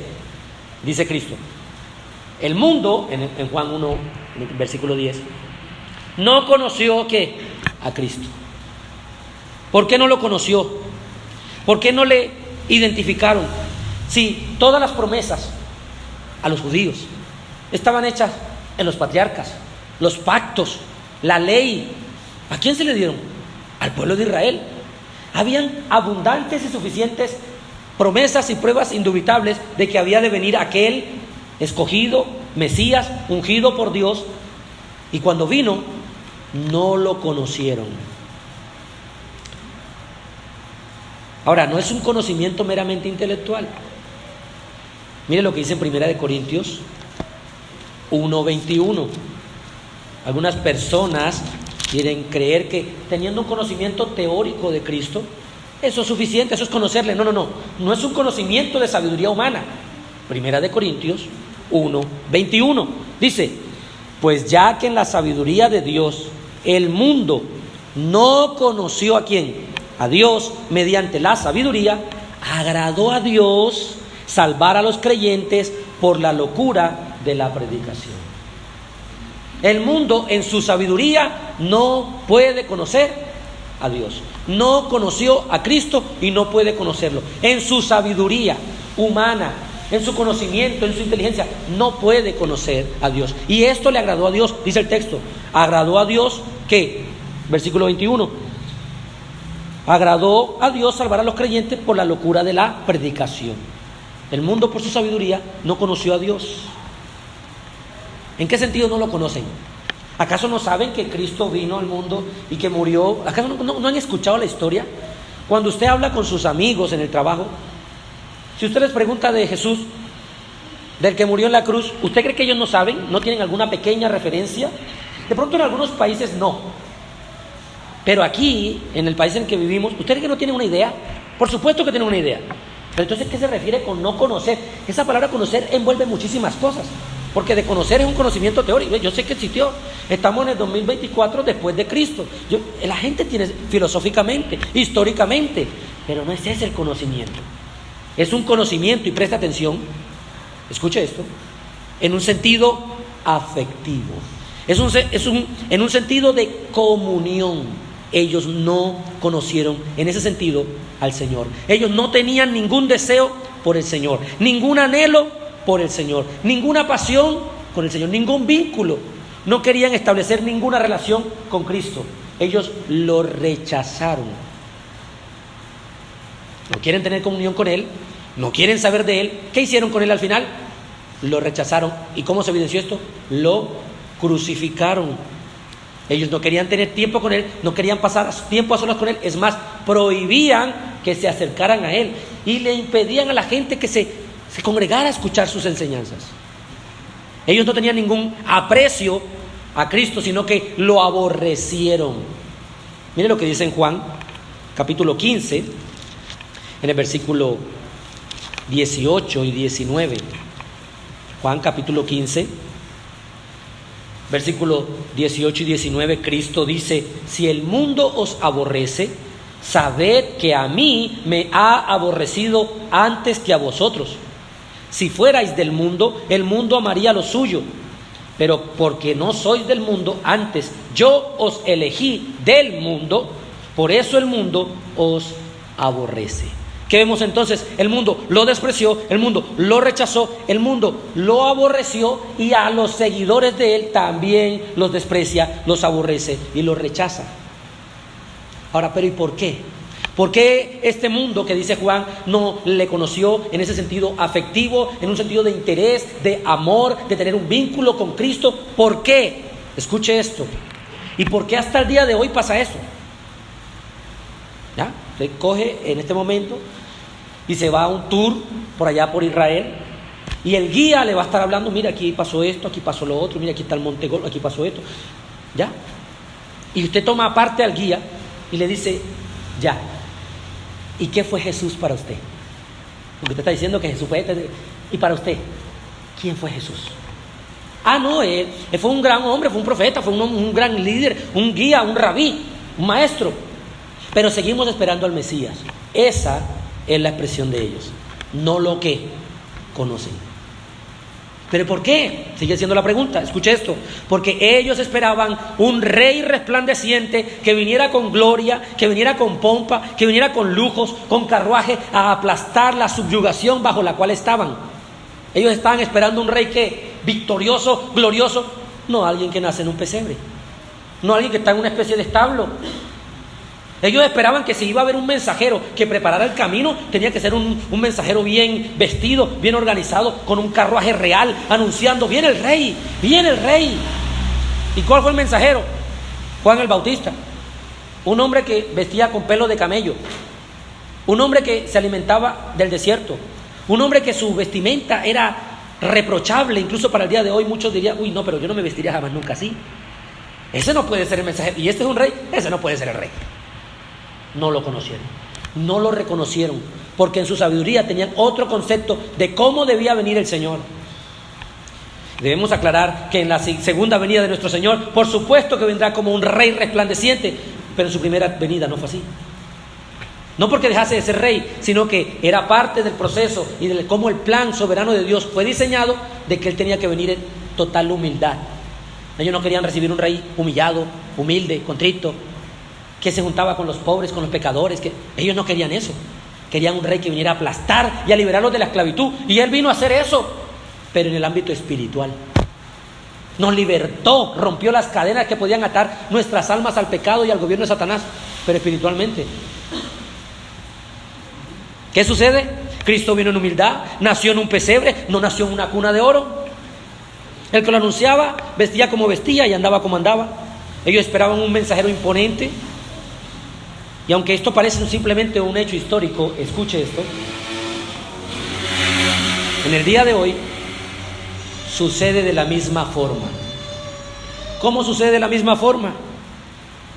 S1: dice Cristo. El mundo, en Juan 1, en el versículo 10, no conoció ¿qué? A Cristo. ¿Por qué no lo conoció? ¿Por qué no le identificaron? Si todas las promesas a los judíos estaban hechas en los patriarcas, los pactos, la ley, ¿a quién se le dieron? Al pueblo de Israel. Habían abundantes y suficientes promesas y pruebas indubitables de que había de venir aquel escogido, Mesías, ungido por Dios, y cuando vino, no lo conocieron. Ahora, no es un conocimiento meramente intelectual. Mire lo que dice en 1 Corintios 1:21. Algunas personas quieren creer que teniendo un conocimiento teórico de Cristo, eso es suficiente, eso es conocerle. No es un conocimiento de sabiduría humana. 1 Corintios 1:21 dice: pues ya que en la sabiduría de Dios el mundo no conoció ¿a quién? A Dios mediante la sabiduría, agradó a Dios salvar a los creyentes por la locura de la predicación. El mundo en su sabiduría no puede conocer a Dios. No conoció a Cristo y no puede conocerlo. En su sabiduría humana, en su conocimiento, en su inteligencia, no puede conocer a Dios. Y esto le agradó a Dios, dice el texto. Agradó a Dios, ¿qué? Versículo 21. Agradó a Dios salvar a los creyentes por la locura de la predicación. El mundo por su sabiduría no conoció a Dios. ¿En qué sentido no lo conocen? ¿Acaso no saben que Cristo vino al mundo y que murió? ¿Acaso no han escuchado la historia? Cuando usted habla con sus amigos en el trabajo, si usted les pregunta de Jesús, del que murió en la cruz, ¿usted cree que ellos no saben? ¿No tienen alguna pequeña referencia? De pronto en algunos países no. Pero aquí, en el país en el que vivimos, ¿usted cree que no tiene una idea? Por supuesto que tiene una idea. Pero entonces, ¿qué se refiere con no conocer? Esa palabra conocer envuelve muchísimas cosas. Porque de conocer es un conocimiento teórico. Yo sé que existió. Estamos en el 2024 después de Cristo. La gente tiene filosóficamente, históricamente. Pero no es ese el conocimiento. Es un conocimiento, y presta atención, escuche esto, en un sentido afectivo. En un sentido de comunión. Ellos no conocieron en ese sentido al Señor. Ellos no tenían ningún deseo por el Señor, ningún anhelo por el Señor, ninguna pasión con el Señor, ningún vínculo. No querían establecer ninguna relación con Cristo. Ellos lo rechazaron. No quieren tener comunión con Él, no quieren saber de Él. ¿Qué hicieron con Él al final? Lo rechazaron. ¿Y cómo se evidenció esto? Lo crucificaron. Ellos no querían tener tiempo con Él, no querían pasar tiempo a solas con Él. Es más, prohibían que se acercaran a Él y le impedían a la gente que se congregara a escuchar sus enseñanzas. Ellos no tenían ningún aprecio a Cristo, sino que lo aborrecieron. Miren lo que dice en Juan, capítulo 15, en el versículo 18 y 19. Juan, capítulo 15, versículo 18 y 19, Cristo dice: si el mundo os aborrece, sabed que a mí me ha aborrecido antes que a vosotros. Si fuerais del mundo, el mundo amaría lo suyo. Pero porque no sois del mundo, antes yo os elegí del mundo, por eso el mundo os aborrece. ¿Qué vemos entonces? El mundo lo despreció, el mundo lo rechazó, el mundo lo aborreció, y a los seguidores de él también los desprecia, los aborrece y los rechaza. Ahora, pero ¿y por qué? ¿Por qué este mundo que dice Juan no le conoció en ese sentido afectivo, en un sentido de interés, de amor, de tener un vínculo con Cristo? ¿Por qué? Escuche esto. ¿Y por qué hasta el día de hoy pasa eso? ¿Ya? Usted coge en este momento y se va a un tour por allá por Israel, y el guía le va a estar hablando, mira, aquí pasó esto, aquí pasó lo otro, mira, aquí está el Monte Gol, aquí pasó esto, ¿ya? Y usted toma aparte al guía y le dice, ya, ¿y qué fue Jesús para usted? Porque usted está diciendo que Jesús fue este, y para usted, ¿quién fue Jesús? Ah, no, él fue un gran hombre, fue un profeta, fue un gran líder, un guía, un rabí, un maestro. Pero seguimos esperando al Mesías. Esa es la expresión de ellos, no lo que conocen. ¿Pero por qué? Sigue siendo la pregunta, escuche esto. Porque ellos esperaban un rey resplandeciente que viniera con gloria, que viniera con pompa, que viniera con lujos, con carruaje, a aplastar la subyugación bajo la cual estaban. Ellos estaban esperando un rey que victorioso, glorioso, no alguien que nace en un pesebre, no alguien que está en una especie de establo. Ellos esperaban que si iba a haber un mensajero que preparara el camino, tenía que ser un mensajero bien vestido, bien organizado, con un carruaje real, anunciando, viene el rey, viene el rey. ¿Y cuál fue el mensajero? Juan el Bautista, un hombre que vestía con pelo de camello, un hombre que se alimentaba del desierto, un hombre que su vestimenta era reprochable, incluso para el día de hoy muchos dirían, uy, no, pero yo no me vestiría jamás nunca así. Ese no puede ser el mensajero. Y este es un rey, ese no puede ser el rey. No lo conocieron, no lo reconocieron, porque en su sabiduría tenían otro concepto de cómo debía venir el Señor. Debemos aclarar que en la segunda venida de nuestro Señor, por supuesto que vendrá como un rey resplandeciente, pero en su primera venida no fue así. No porque dejase de ser rey, sino que era parte del proceso y de cómo el plan soberano de Dios fue diseñado, de que Él tenía que venir en total humildad. Ellos no querían recibir un rey humillado, humilde, contrito, que se juntaba con los pobres, con los pecadores, que ellos no querían eso. Querían un rey que viniera a aplastar y a liberarlos de la esclavitud, y Él vino a hacer eso, pero en el ámbito espiritual. Nos libertó, rompió las cadenas que podían atar nuestras almas al pecado y al gobierno de Satanás, pero espiritualmente. ¿Qué sucede? Cristo vino en humildad, nació en un pesebre, no nació en una cuna de oro. El que lo anunciaba vestía como vestía y andaba como andaba. Ellos esperaban un mensajero imponente. Y aunque esto parece simplemente un hecho histórico, escuche esto. En el día de hoy sucede de la misma forma. ¿Cómo sucede de la misma forma?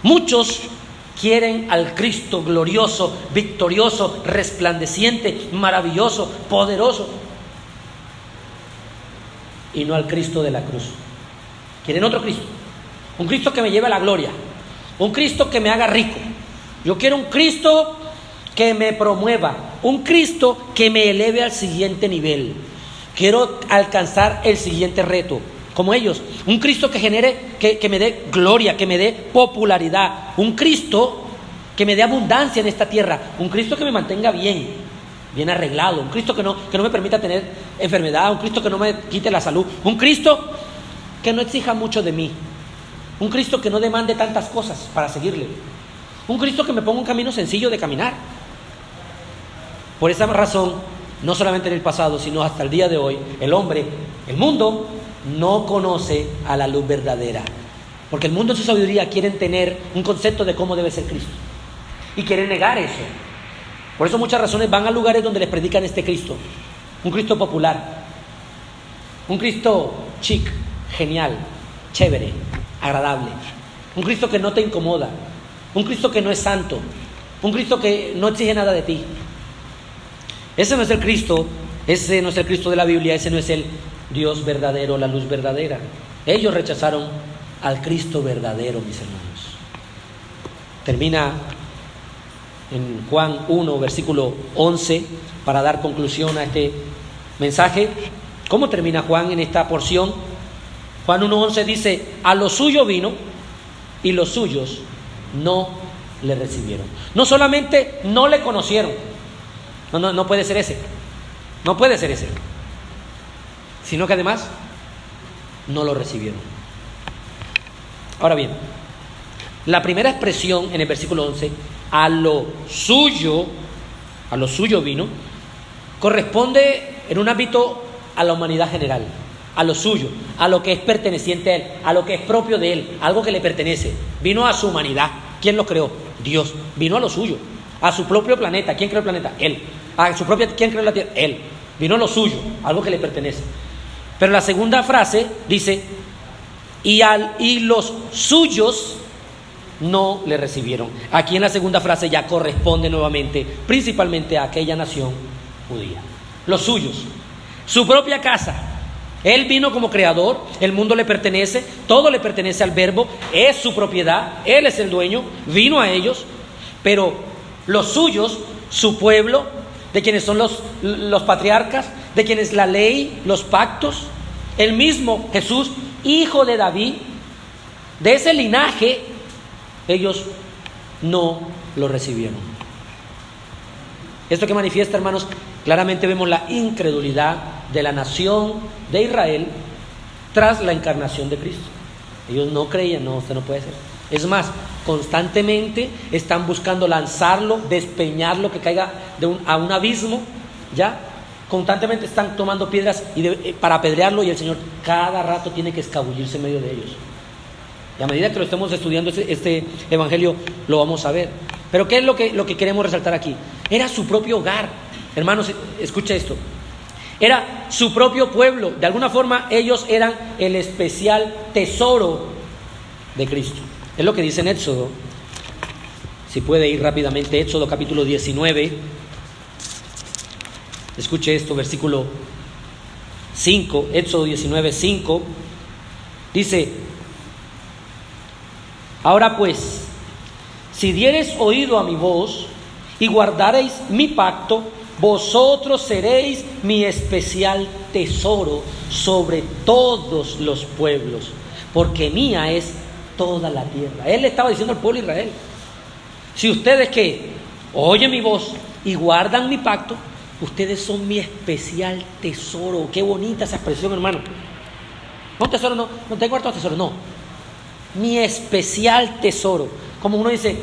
S1: Muchos quieren al Cristo glorioso, victorioso, resplandeciente, maravilloso, poderoso, y no al Cristo de la cruz. Quieren otro Cristo, un Cristo que me lleve a la gloria, un Cristo que me haga rico. Yo quiero un Cristo que me promueva, un Cristo que me eleve al siguiente nivel. Quiero alcanzar el siguiente reto, como ellos. Un Cristo que genere, que me dé gloria, que me dé popularidad. Un Cristo que me dé abundancia en esta tierra. Un Cristo que me mantenga bien arreglado. Un Cristo que no me permita tener enfermedad. Un Cristo que no me quite la salud. Un Cristo que no exija mucho de mí. Un Cristo que no demande tantas cosas para seguirle. Un Cristo que me ponga un camino sencillo de caminar. Por esa razón, no solamente en el pasado, sino hasta el día de hoy, el mundo no conoce a la luz verdadera. Porque el mundo en su sabiduría quieren tener un concepto de cómo debe ser Cristo. Y quieren negar eso. Por eso muchas razones van a lugares donde les predican este Cristo. Un Cristo popular. Un Cristo chic, genial, chévere, agradable. Un Cristo que no te incomoda. Un Cristo que no es santo. Un Cristo que no exige nada de ti. Ese no es el Cristo de la Biblia. Ese no es el Dios verdadero, la luz verdadera. Ellos rechazaron al Cristo verdadero, mis hermanos. Termina en Juan 1, versículo 11, para dar conclusión a este mensaje. ¿Cómo termina Juan en esta porción? Juan 1:11 dice: a lo suyo vino y los suyos no le recibieron. No solamente no le conocieron, no puede ser ese, no puede ser ese, sino que además no lo recibieron. Ahora bien, la primera expresión en el versículo 11, a lo suyo vino, corresponde en un ámbito a la humanidad general, a lo suyo, a lo que es perteneciente a Él, a lo que es propio de Él, algo que le pertenece. Vino a su humanidad. ¿Quién lo creó? Dios. Vino a lo suyo. a su propio planeta. ¿Quién creó el planeta? Él. ¿Quién creó la tierra? Él. Vino lo suyo, algo que le pertenece. Pero la segunda frase dice, y los suyos no le recibieron. Aquí en la segunda frase ya corresponde nuevamente, principalmente a aquella nación judía. Los suyos, su propia casa. Él vino como creador, el mundo le pertenece, todo le pertenece al Verbo, es su propiedad, Él es el dueño, vino a ellos, pero los suyos, su pueblo, de quienes son los patriarcas, de quienes la ley, los pactos, el mismo Jesús, hijo de David, de ese linaje, ellos no lo recibieron. Esto que manifiesta, hermanos, claramente vemos la incredulidad de la nación de Israel tras la encarnación de Cristo. Ellos no creían, no, esto no puede ser. Es más, constantemente están buscando lanzarlo, despeñarlo, que caiga a un abismo, ¿ya? Constantemente están tomando piedras para apedrearlo, y el Señor cada rato tiene que escabullirse en medio de ellos. Y a medida que lo estemos estudiando este evangelio, lo vamos a ver. Pero ¿qué es lo que queremos resaltar aquí? Era su propio hogar. Hermanos, escucha esto. Era su propio pueblo. De alguna forma ellos eran el especial tesoro de Cristo. Es lo que dice en Éxodo. Si puede ir rápidamente, Éxodo capítulo 19. Escuche esto, versículo 5. Éxodo 19, 5. Dice: ahora pues, si diereis oído a mi voz y guardareis mi pacto, vosotros seréis mi especial tesoro sobre todos los pueblos, porque mía es toda la tierra. Él le estaba diciendo al pueblo de Israel: si ustedes que oyen mi voz y guardan mi pacto, ustedes son mi especial tesoro. Qué bonita esa expresión, hermano. No tesoro, no tengo hartos tesoros, no. Mi especial tesoro. Como uno dice,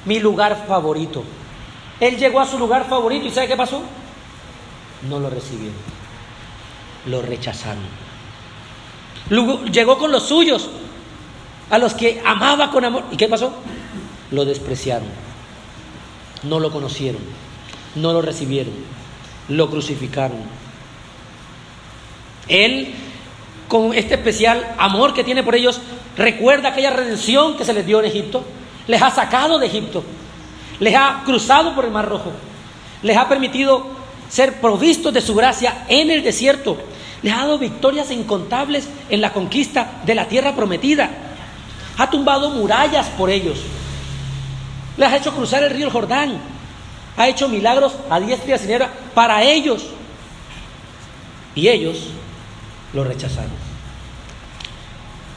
S1: mi lugar favorito. Él llegó a su lugar favorito y ¿sabe qué pasó? No lo recibieron. Lo rechazaron. Luego llegó con los suyos, a los que amaba con amor. ¿Y qué pasó? Lo despreciaron. No lo conocieron. No lo recibieron. Lo crucificaron. Él, con este especial amor que tiene por ellos, recuerda aquella redención que se les dio en Egipto. Les ha sacado de Egipto. Les ha cruzado por el Mar Rojo. Les ha permitido ser provistos de su gracia en el desierto. Les ha dado victorias incontables en la conquista de la tierra prometida. Ha tumbado murallas por ellos. Les ha hecho cruzar el río Jordán. Ha hecho milagros a diestra y a siniestra para ellos. Y ellos lo rechazaron.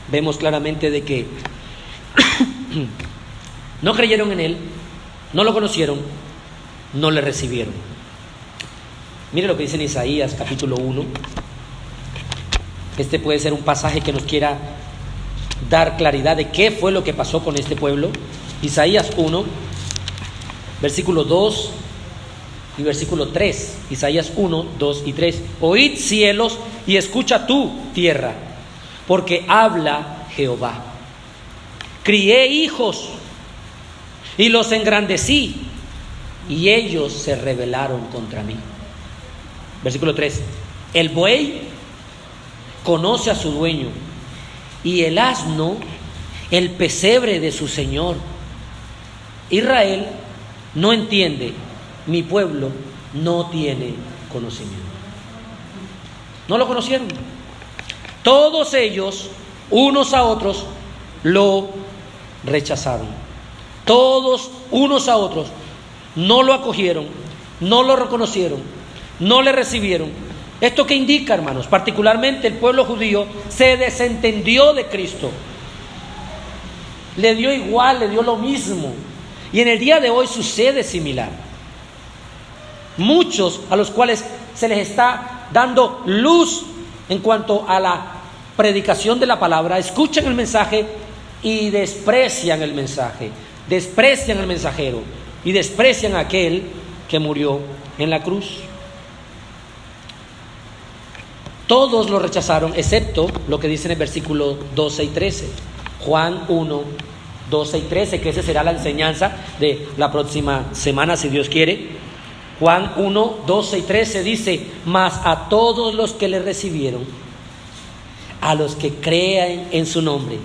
S1: Vemos claramente de que no creyeron en Él, no lo conocieron, no le recibieron. Mire lo que dice en Isaías capítulo 1. Este puede ser un pasaje que nos quiera dar claridad de qué fue lo que pasó con este pueblo. Isaías 1, versículo 2 y versículo 3. Isaías 1, 2 y 3. Oíd cielos y escucha tú, tierra, porque habla Jehová. Crié hijos y los engrandecí, y ellos se rebelaron contra mí. Versículo 3. El buey conoce a su dueño, y el asno el pesebre de su señor. Israel no entiende, mi pueblo no tiene conocimiento. No lo conocieron. Todos ellos, unos a otros, lo rechazaron. Todos, unos a otros, no lo acogieron, no lo reconocieron, no le recibieron. ¿Esto qué indica, hermanos? Particularmente el pueblo judío se desentendió de Cristo. Le dio igual, le dio lo mismo. Y en el día de hoy sucede similar. Muchos a los cuales se les está dando luz en cuanto a la predicación de la palabra, escuchan el mensaje y desprecian el mensaje, desprecian al mensajero y desprecian a aquel que murió en la cruz. Todos lo rechazaron, excepto lo que dice en el versículo 12 y 13. Juan 1, 12 y 13, que esa será la enseñanza de la próxima semana, si Dios quiere. Juan 1, 12 y 13 dice: mas a todos los que le recibieron, a los que crean en su nombre,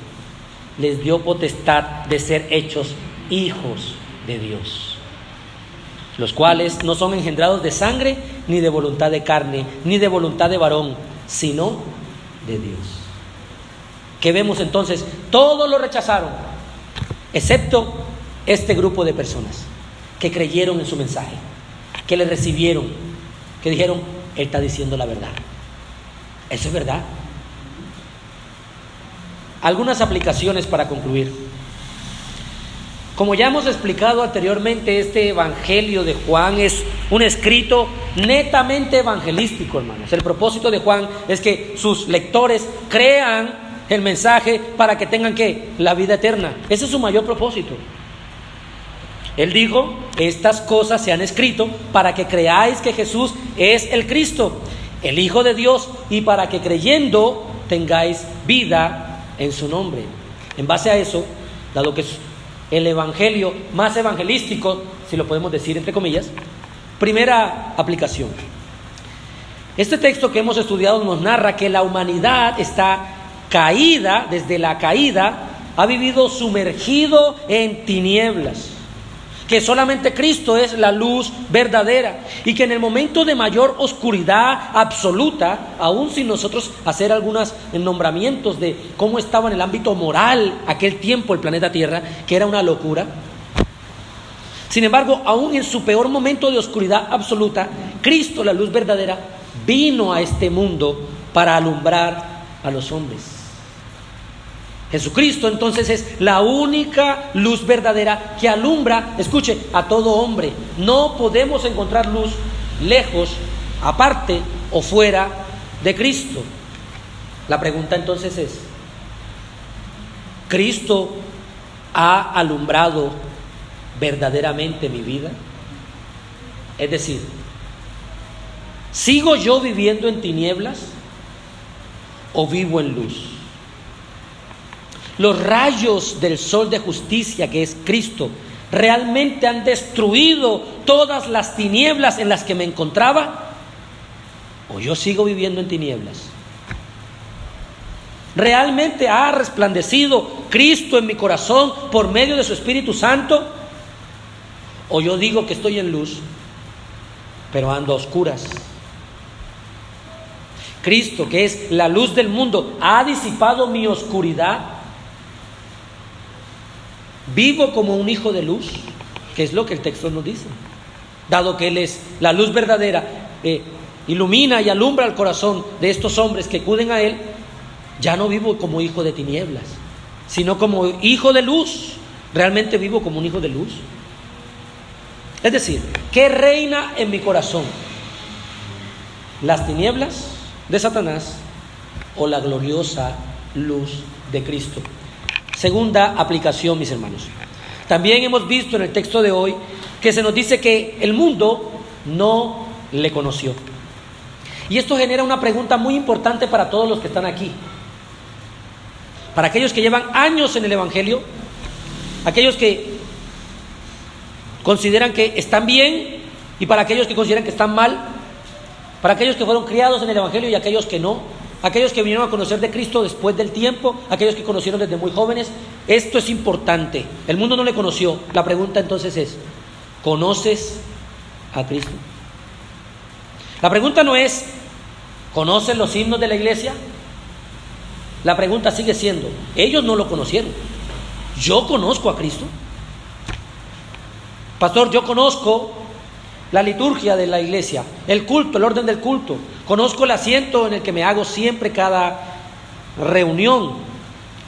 S1: les dio potestad de ser hechos hijos de Dios, los cuales no son engendrados de sangre, ni de voluntad de carne, ni de voluntad de varón, sino de Dios. ¿Qué vemos entonces? Todos lo rechazaron, excepto este grupo de personas que creyeron en su mensaje, que le recibieron, que dijeron: Él está diciendo la verdad. Eso es verdad. Algunas aplicaciones para concluir. Como ya hemos explicado anteriormente, este Evangelio de Juan es un escrito netamente evangelístico, hermanos. El propósito de Juan es que sus lectores crean el mensaje para que tengan ¿qué? La vida eterna. Ese es su mayor propósito. Él dijo: estas cosas se han escrito para que creáis que Jesús es el Cristo, el Hijo de Dios, y para que creyendo tengáis vida en su nombre. En base a eso, dado que es el evangelio más evangelístico, si lo podemos decir entre comillas, primera aplicación. Este texto que hemos estudiado nos narra que la humanidad está caída, desde la caída, ha vivido sumergido en tinieblas, que solamente Cristo es la luz verdadera, y que en el momento de mayor oscuridad absoluta, aún sin nosotros hacer algunos nombramientos de cómo estaba en el ámbito moral aquel tiempo el planeta Tierra, que era una locura, sin embargo, aún en su peor momento de oscuridad absoluta, Cristo, la luz verdadera, vino a este mundo para alumbrar a los hombres. Jesucristo entonces es la única luz verdadera que alumbra, escuche, a todo hombre. No podemos encontrar luz lejos, aparte o fuera de Cristo. La pregunta entonces es: ¿Cristo ha alumbrado verdaderamente mi vida? Es decir, ¿sigo yo viviendo en tinieblas o vivo en luz? Los rayos del sol de justicia, que es Cristo, ¿realmente han destruido todas las tinieblas en las que me encontraba? ¿O yo sigo viviendo en tinieblas? ¿Realmente ha resplandecido Cristo en mi corazón por medio de su Espíritu Santo? ¿O yo digo que estoy en luz, pero ando a oscuras? Cristo, que es la luz del mundo, ¿ha disipado mi oscuridad? ¿Vivo como un hijo de luz? Que es lo que el texto nos dice. Dado que Él es la luz verdadera, ilumina y alumbra el corazón de estos hombres que acuden a Él, ya no vivo como hijo de tinieblas, sino como hijo de luz. ¿Realmente vivo como un hijo de luz? Es decir, ¿qué reina en mi corazón? ¿Las tinieblas de Satanás o la gloriosa luz de Cristo? Segunda aplicación, mis hermanos. También hemos visto en el texto de hoy que se nos dice que el mundo no le conoció. Y esto genera una pregunta muy importante para todos los que están aquí. Para aquellos que llevan años en el Evangelio, aquellos que consideran que están bien, y para aquellos que consideran que están mal, para aquellos que fueron criados en el Evangelio y aquellos que no, aquellos que vinieron a conocer de Cristo después del tiempo, aquellos que conocieron desde muy jóvenes. Esto es importante. El mundo no le conoció. La pregunta entonces es: ¿conoces a Cristo? La pregunta no es: ¿conoces los himnos de la iglesia? La pregunta sigue siendo: ellos no lo conocieron. ¿Yo conozco a Cristo? Pastor, yo conozco la liturgia de la iglesia, el culto, el orden del culto. Conozco el asiento en el que me hago siempre cada reunión.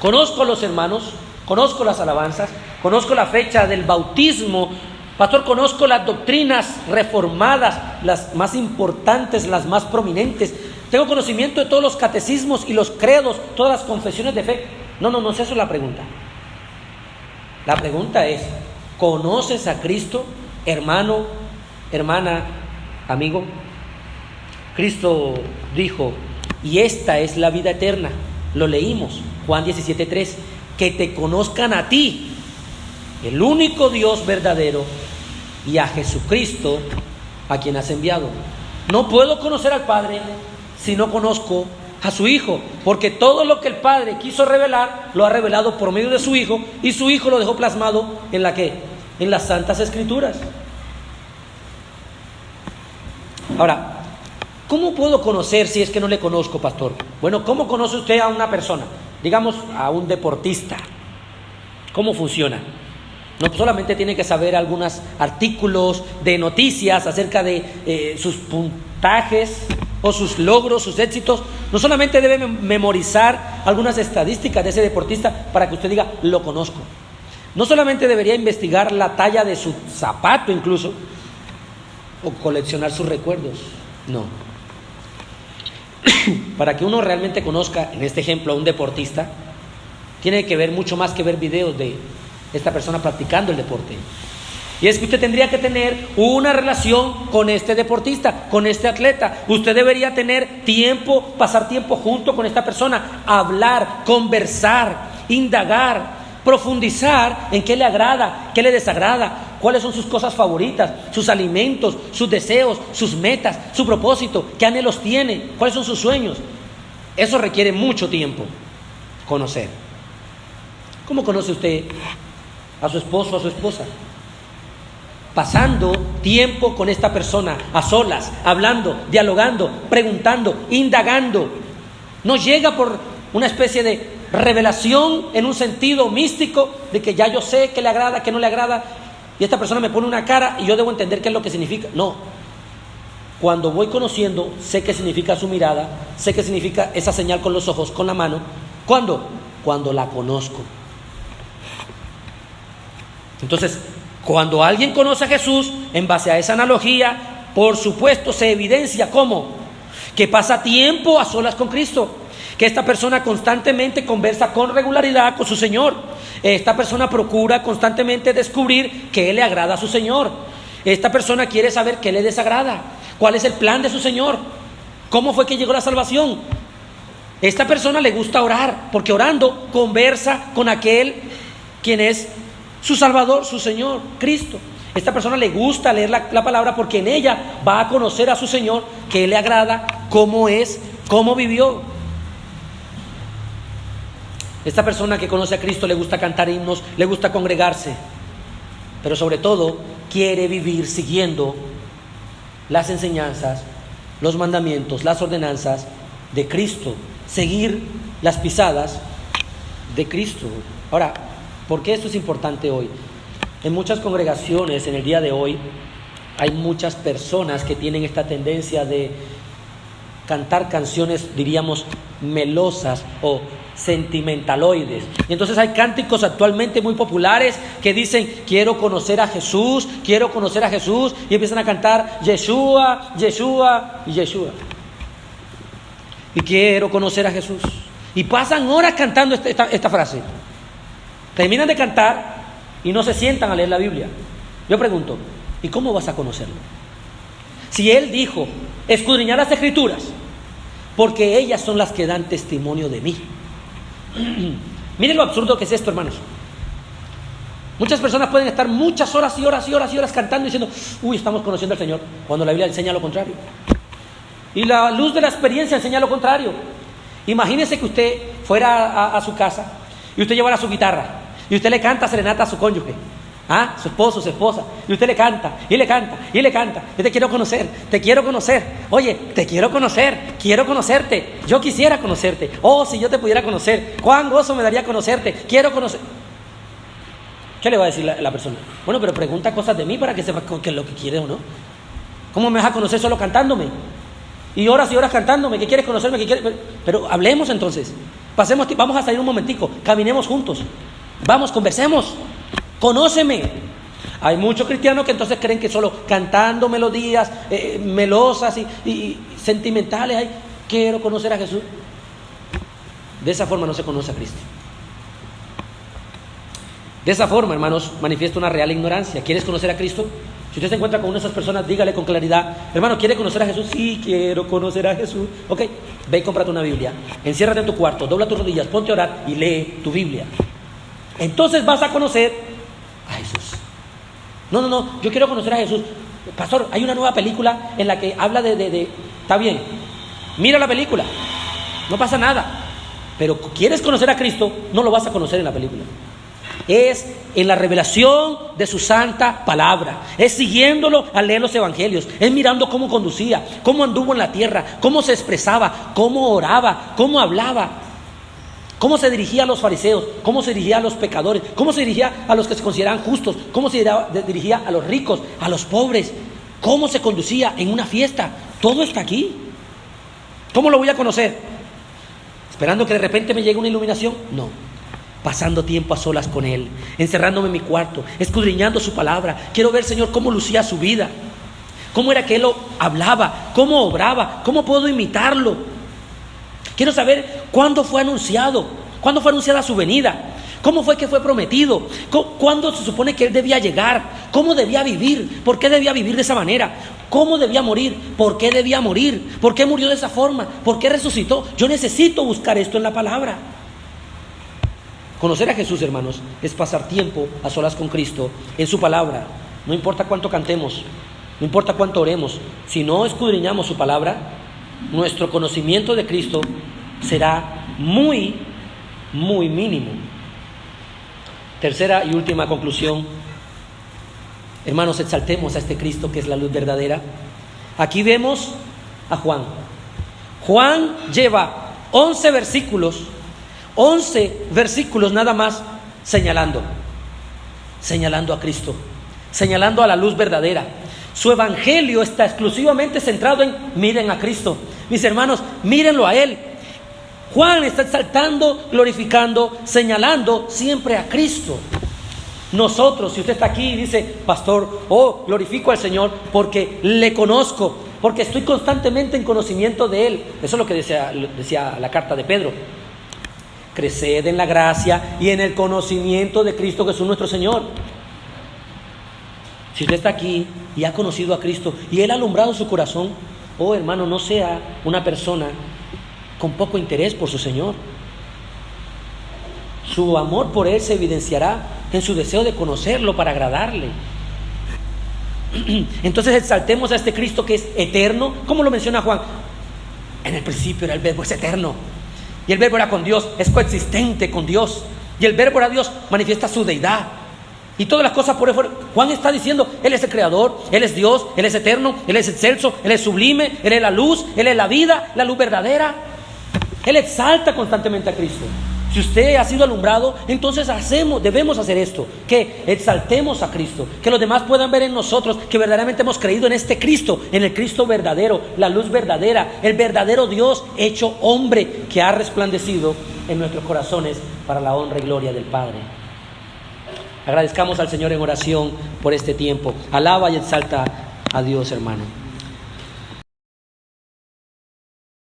S1: Conozco a los hermanos, conozco las alabanzas, conozco la fecha del bautismo. Pastor, conozco las doctrinas reformadas, las más importantes, las más prominentes. Tengo conocimiento de todos los catecismos y los credos, todas las confesiones de fe. No es eso la pregunta. La pregunta es: ¿conoces a Cristo, hermano, hermana, amigo? Cristo dijo: y esta es la vida eterna. Lo leímos, Juan 17:3, que te conozcan a ti, el único Dios verdadero y a Jesucristo a quien has enviado. No puedo conocer al Padre si no conozco a su Hijo, porque todo lo que el Padre quiso revelar, lo ha revelado por medio de su Hijo, y su Hijo lo dejó plasmado ¿en la qué? En las Santas Escrituras. Ahora, ¿cómo puedo conocer si es que no le conozco, pastor? Bueno, ¿cómo conoce usted a una persona? Digamos, a un deportista. ¿Cómo funciona? No solamente tiene que saber algunos artículos de noticias acerca de sus puntajes o sus logros, sus éxitos. No solamente debe memorizar algunas estadísticas de ese deportista para que usted diga, lo conozco. No solamente debería investigar la talla de su zapato incluso, o coleccionar sus recuerdos. No. Para que uno realmente conozca, en este ejemplo, a un deportista, tiene que ver mucho más que ver videos de esta persona practicando el deporte. Y es que usted tendría que tener una relación con este deportista, con este atleta. Usted debería tener tiempo, pasar tiempo junto con esta persona, hablar, conversar, indagar, profundizar en qué le agrada, qué le desagrada, cuáles son sus cosas favoritas, sus alimentos, sus deseos, sus metas, su propósito, qué anhelos tiene, cuáles son sus sueños. Eso requiere mucho tiempo, conocer. ¿Cómo conoce usted a su esposo o a su esposa? Pasando tiempo con esta persona, a solas, hablando, dialogando, preguntando, indagando. No llega por una especie de revelación en un sentido místico de que ya yo sé qué le agrada, qué no le agrada, y esta persona me pone una cara y yo debo entender qué es lo que significa. No. Cuando voy conociendo, sé qué significa su mirada, sé qué significa esa señal con los ojos, con la mano. ¿Cuándo? Cuando la conozco. Entonces, cuando alguien conoce a Jesús, en base a esa analogía, por supuesto se evidencia ¿cómo? Que pasa tiempo a solas con Cristo, que esta persona constantemente conversa con regularidad con su Señor. Esta persona procura constantemente descubrir qué le agrada a su Señor. Esta persona quiere saber qué le desagrada, cuál es el plan de su Señor, cómo fue que llegó la salvación. Esta persona le gusta orar, porque orando conversa con aquel quien es su Salvador, su Señor, Cristo. Esta persona le gusta leer la palabra porque en ella va a conocer a su Señor, que le agrada, cómo es, cómo vivió. Esta persona que conoce a Cristo le gusta cantar himnos, le gusta congregarse, pero sobre todo quiere vivir siguiendo las enseñanzas, los mandamientos, las ordenanzas de Cristo, seguir las pisadas de Cristo. Ahora, ¿por qué esto es importante hoy? En muchas congregaciones en el día de hoy hay muchas personas que tienen esta tendencia de cantar canciones, diríamos, melosas o sentimentaloides. Y entonces hay cánticos actualmente muy populares que dicen, quiero conocer a Jesús, quiero conocer a Jesús, y empiezan a cantar Yeshua, Yeshua y Yeshua. Y quiero conocer a Jesús. Y pasan horas cantando esta frase. Terminan de cantar y no se sientan a leer la Biblia. Yo pregunto, ¿y cómo vas a conocerlo? Si Él dijo, escudriñad las Escrituras, porque ellas son las que dan testimonio de mí. Miren lo absurdo que es esto, hermanos. Muchas personas pueden estar muchas horas y horas y horas y horas cantando y diciendo, uy, estamos conociendo al Señor, cuando la Biblia enseña lo contrario. Y la luz de la experiencia enseña lo contrario. Imagínese que usted fuera a su casa y usted llevara su guitarra y usted le canta serenata a su cónyuge, su esposo, su esposa, y usted le canta, y le canta, y le canta. Yo te quiero conocer, oye, te quiero conocer, quiero conocerte, yo quisiera conocerte, oh, si yo te pudiera conocer, cuán gozo me daría conocerte, quiero conocer. ¿Qué le va a decir la persona? Bueno, pero pregunta cosas de mí para que sepa qué es lo que quiere o no. ¿Cómo me vas a conocer solo cantándome? Y horas cantándome, ¿qué quieres conocerme? ¿Qué quieres? Pero hablemos entonces, vamos a salir un momentico, caminemos juntos, vamos, conversemos, conóceme. Hay muchos cristianos que entonces creen que solo cantando melodías melosas y sentimentales, quiero conocer a Jesús. De esa forma no se conoce a Cristo. De esa forma, hermanos, manifiesta una real ignorancia. ¿Quieres conocer a Cristo? Si usted se encuentra con una de esas personas, dígale con claridad, hermano, ¿quiere conocer a Jesús? Sí, quiero conocer a Jesús. Ok, ve y cómprate una Biblia, enciérrate en tu cuarto, dobla tus rodillas, ponte a orar y lee tu Biblia. Entonces vas a conocer a No, yo quiero conocer a Jesús. Pastor, hay una nueva película en la que habla está bien, mira la película, no pasa nada. Pero quieres conocer a Cristo, no lo vas a conocer en la película. Es en la revelación de su santa palabra. Es siguiéndolo al leer los evangelios. Es mirando cómo conducía, cómo anduvo en la tierra, cómo se expresaba, cómo oraba, cómo hablaba, cómo se dirigía a los fariseos, cómo se dirigía a los pecadores, cómo se dirigía a los que se consideraban justos, cómo se dirigía a los ricos, a los pobres, cómo se conducía en una fiesta. Todo está aquí. ¿Cómo lo voy a conocer? ¿Esperando que de repente me llegue una iluminación? No. Pasando tiempo a solas con Él, encerrándome en mi cuarto, escudriñando su palabra. Quiero ver, Señor, cómo lucía su vida, cómo era que Él hablaba, cómo obraba, cómo puedo imitarlo. Quiero saber cuándo fue anunciada su venida, cómo fue que fue prometido, cuándo se supone que Él debía llegar, cómo debía vivir, por qué debía vivir de esa manera, cómo debía morir, por qué debía morir, por qué murió de esa forma, por qué resucitó. Yo necesito buscar esto en la palabra. Conocer a Jesús, hermanos, es pasar tiempo a solas con Cristo, en su palabra. No importa cuánto cantemos, no importa cuánto oremos, si no escudriñamos su palabra, nuestro conocimiento de Cristo será muy, muy mínimo. Tercera y última conclusión. Hermanos, exaltemos a este Cristo que es la luz verdadera. Aquí vemos a Juan. Juan lleva 11 versículos nada más señalando a Cristo, señalando a la luz verdadera. Su evangelio está exclusivamente centrado en miren a Cristo. Mis hermanos, mírenlo a Él. Juan está exaltando, glorificando, señalando siempre a Cristo. Nosotros, si usted está aquí y dice, pastor, glorifico al Señor porque le conozco, porque estoy constantemente en conocimiento de Él. Eso es lo que decía la carta de Pedro. Creced en la gracia y en el conocimiento de Cristo Jesús nuestro Señor. Si usted está aquí y ha conocido a Cristo y Él ha alumbrado su corazón, hermano, no sea una persona con poco interés por su Señor. Su amor por Él se evidenciará en su deseo de conocerlo para agradarle. Entonces exaltemos a este Cristo que es eterno. ¿Cómo lo menciona Juan? En el principio era el Verbo, es eterno. Y el Verbo era con Dios, es coexistente con Dios. Y el Verbo era Dios, manifiesta su deidad. Y todas las cosas por él fueron. Juan está diciendo, Él es el Creador, Él es Dios, Él es eterno, Él es excelso, Él es sublime, Él es la luz, Él es la vida, la luz verdadera. Él exalta constantemente a Cristo. Si usted ha sido alumbrado, entonces debemos hacer esto, que exaltemos a Cristo, que los demás puedan ver en nosotros que verdaderamente hemos creído en este Cristo, en el Cristo verdadero, la luz verdadera, el verdadero Dios hecho hombre que ha resplandecido en nuestros corazones para la honra y gloria del Padre. Agradezcamos al Señor en oración por este tiempo. Alaba y exalta a Dios, hermano.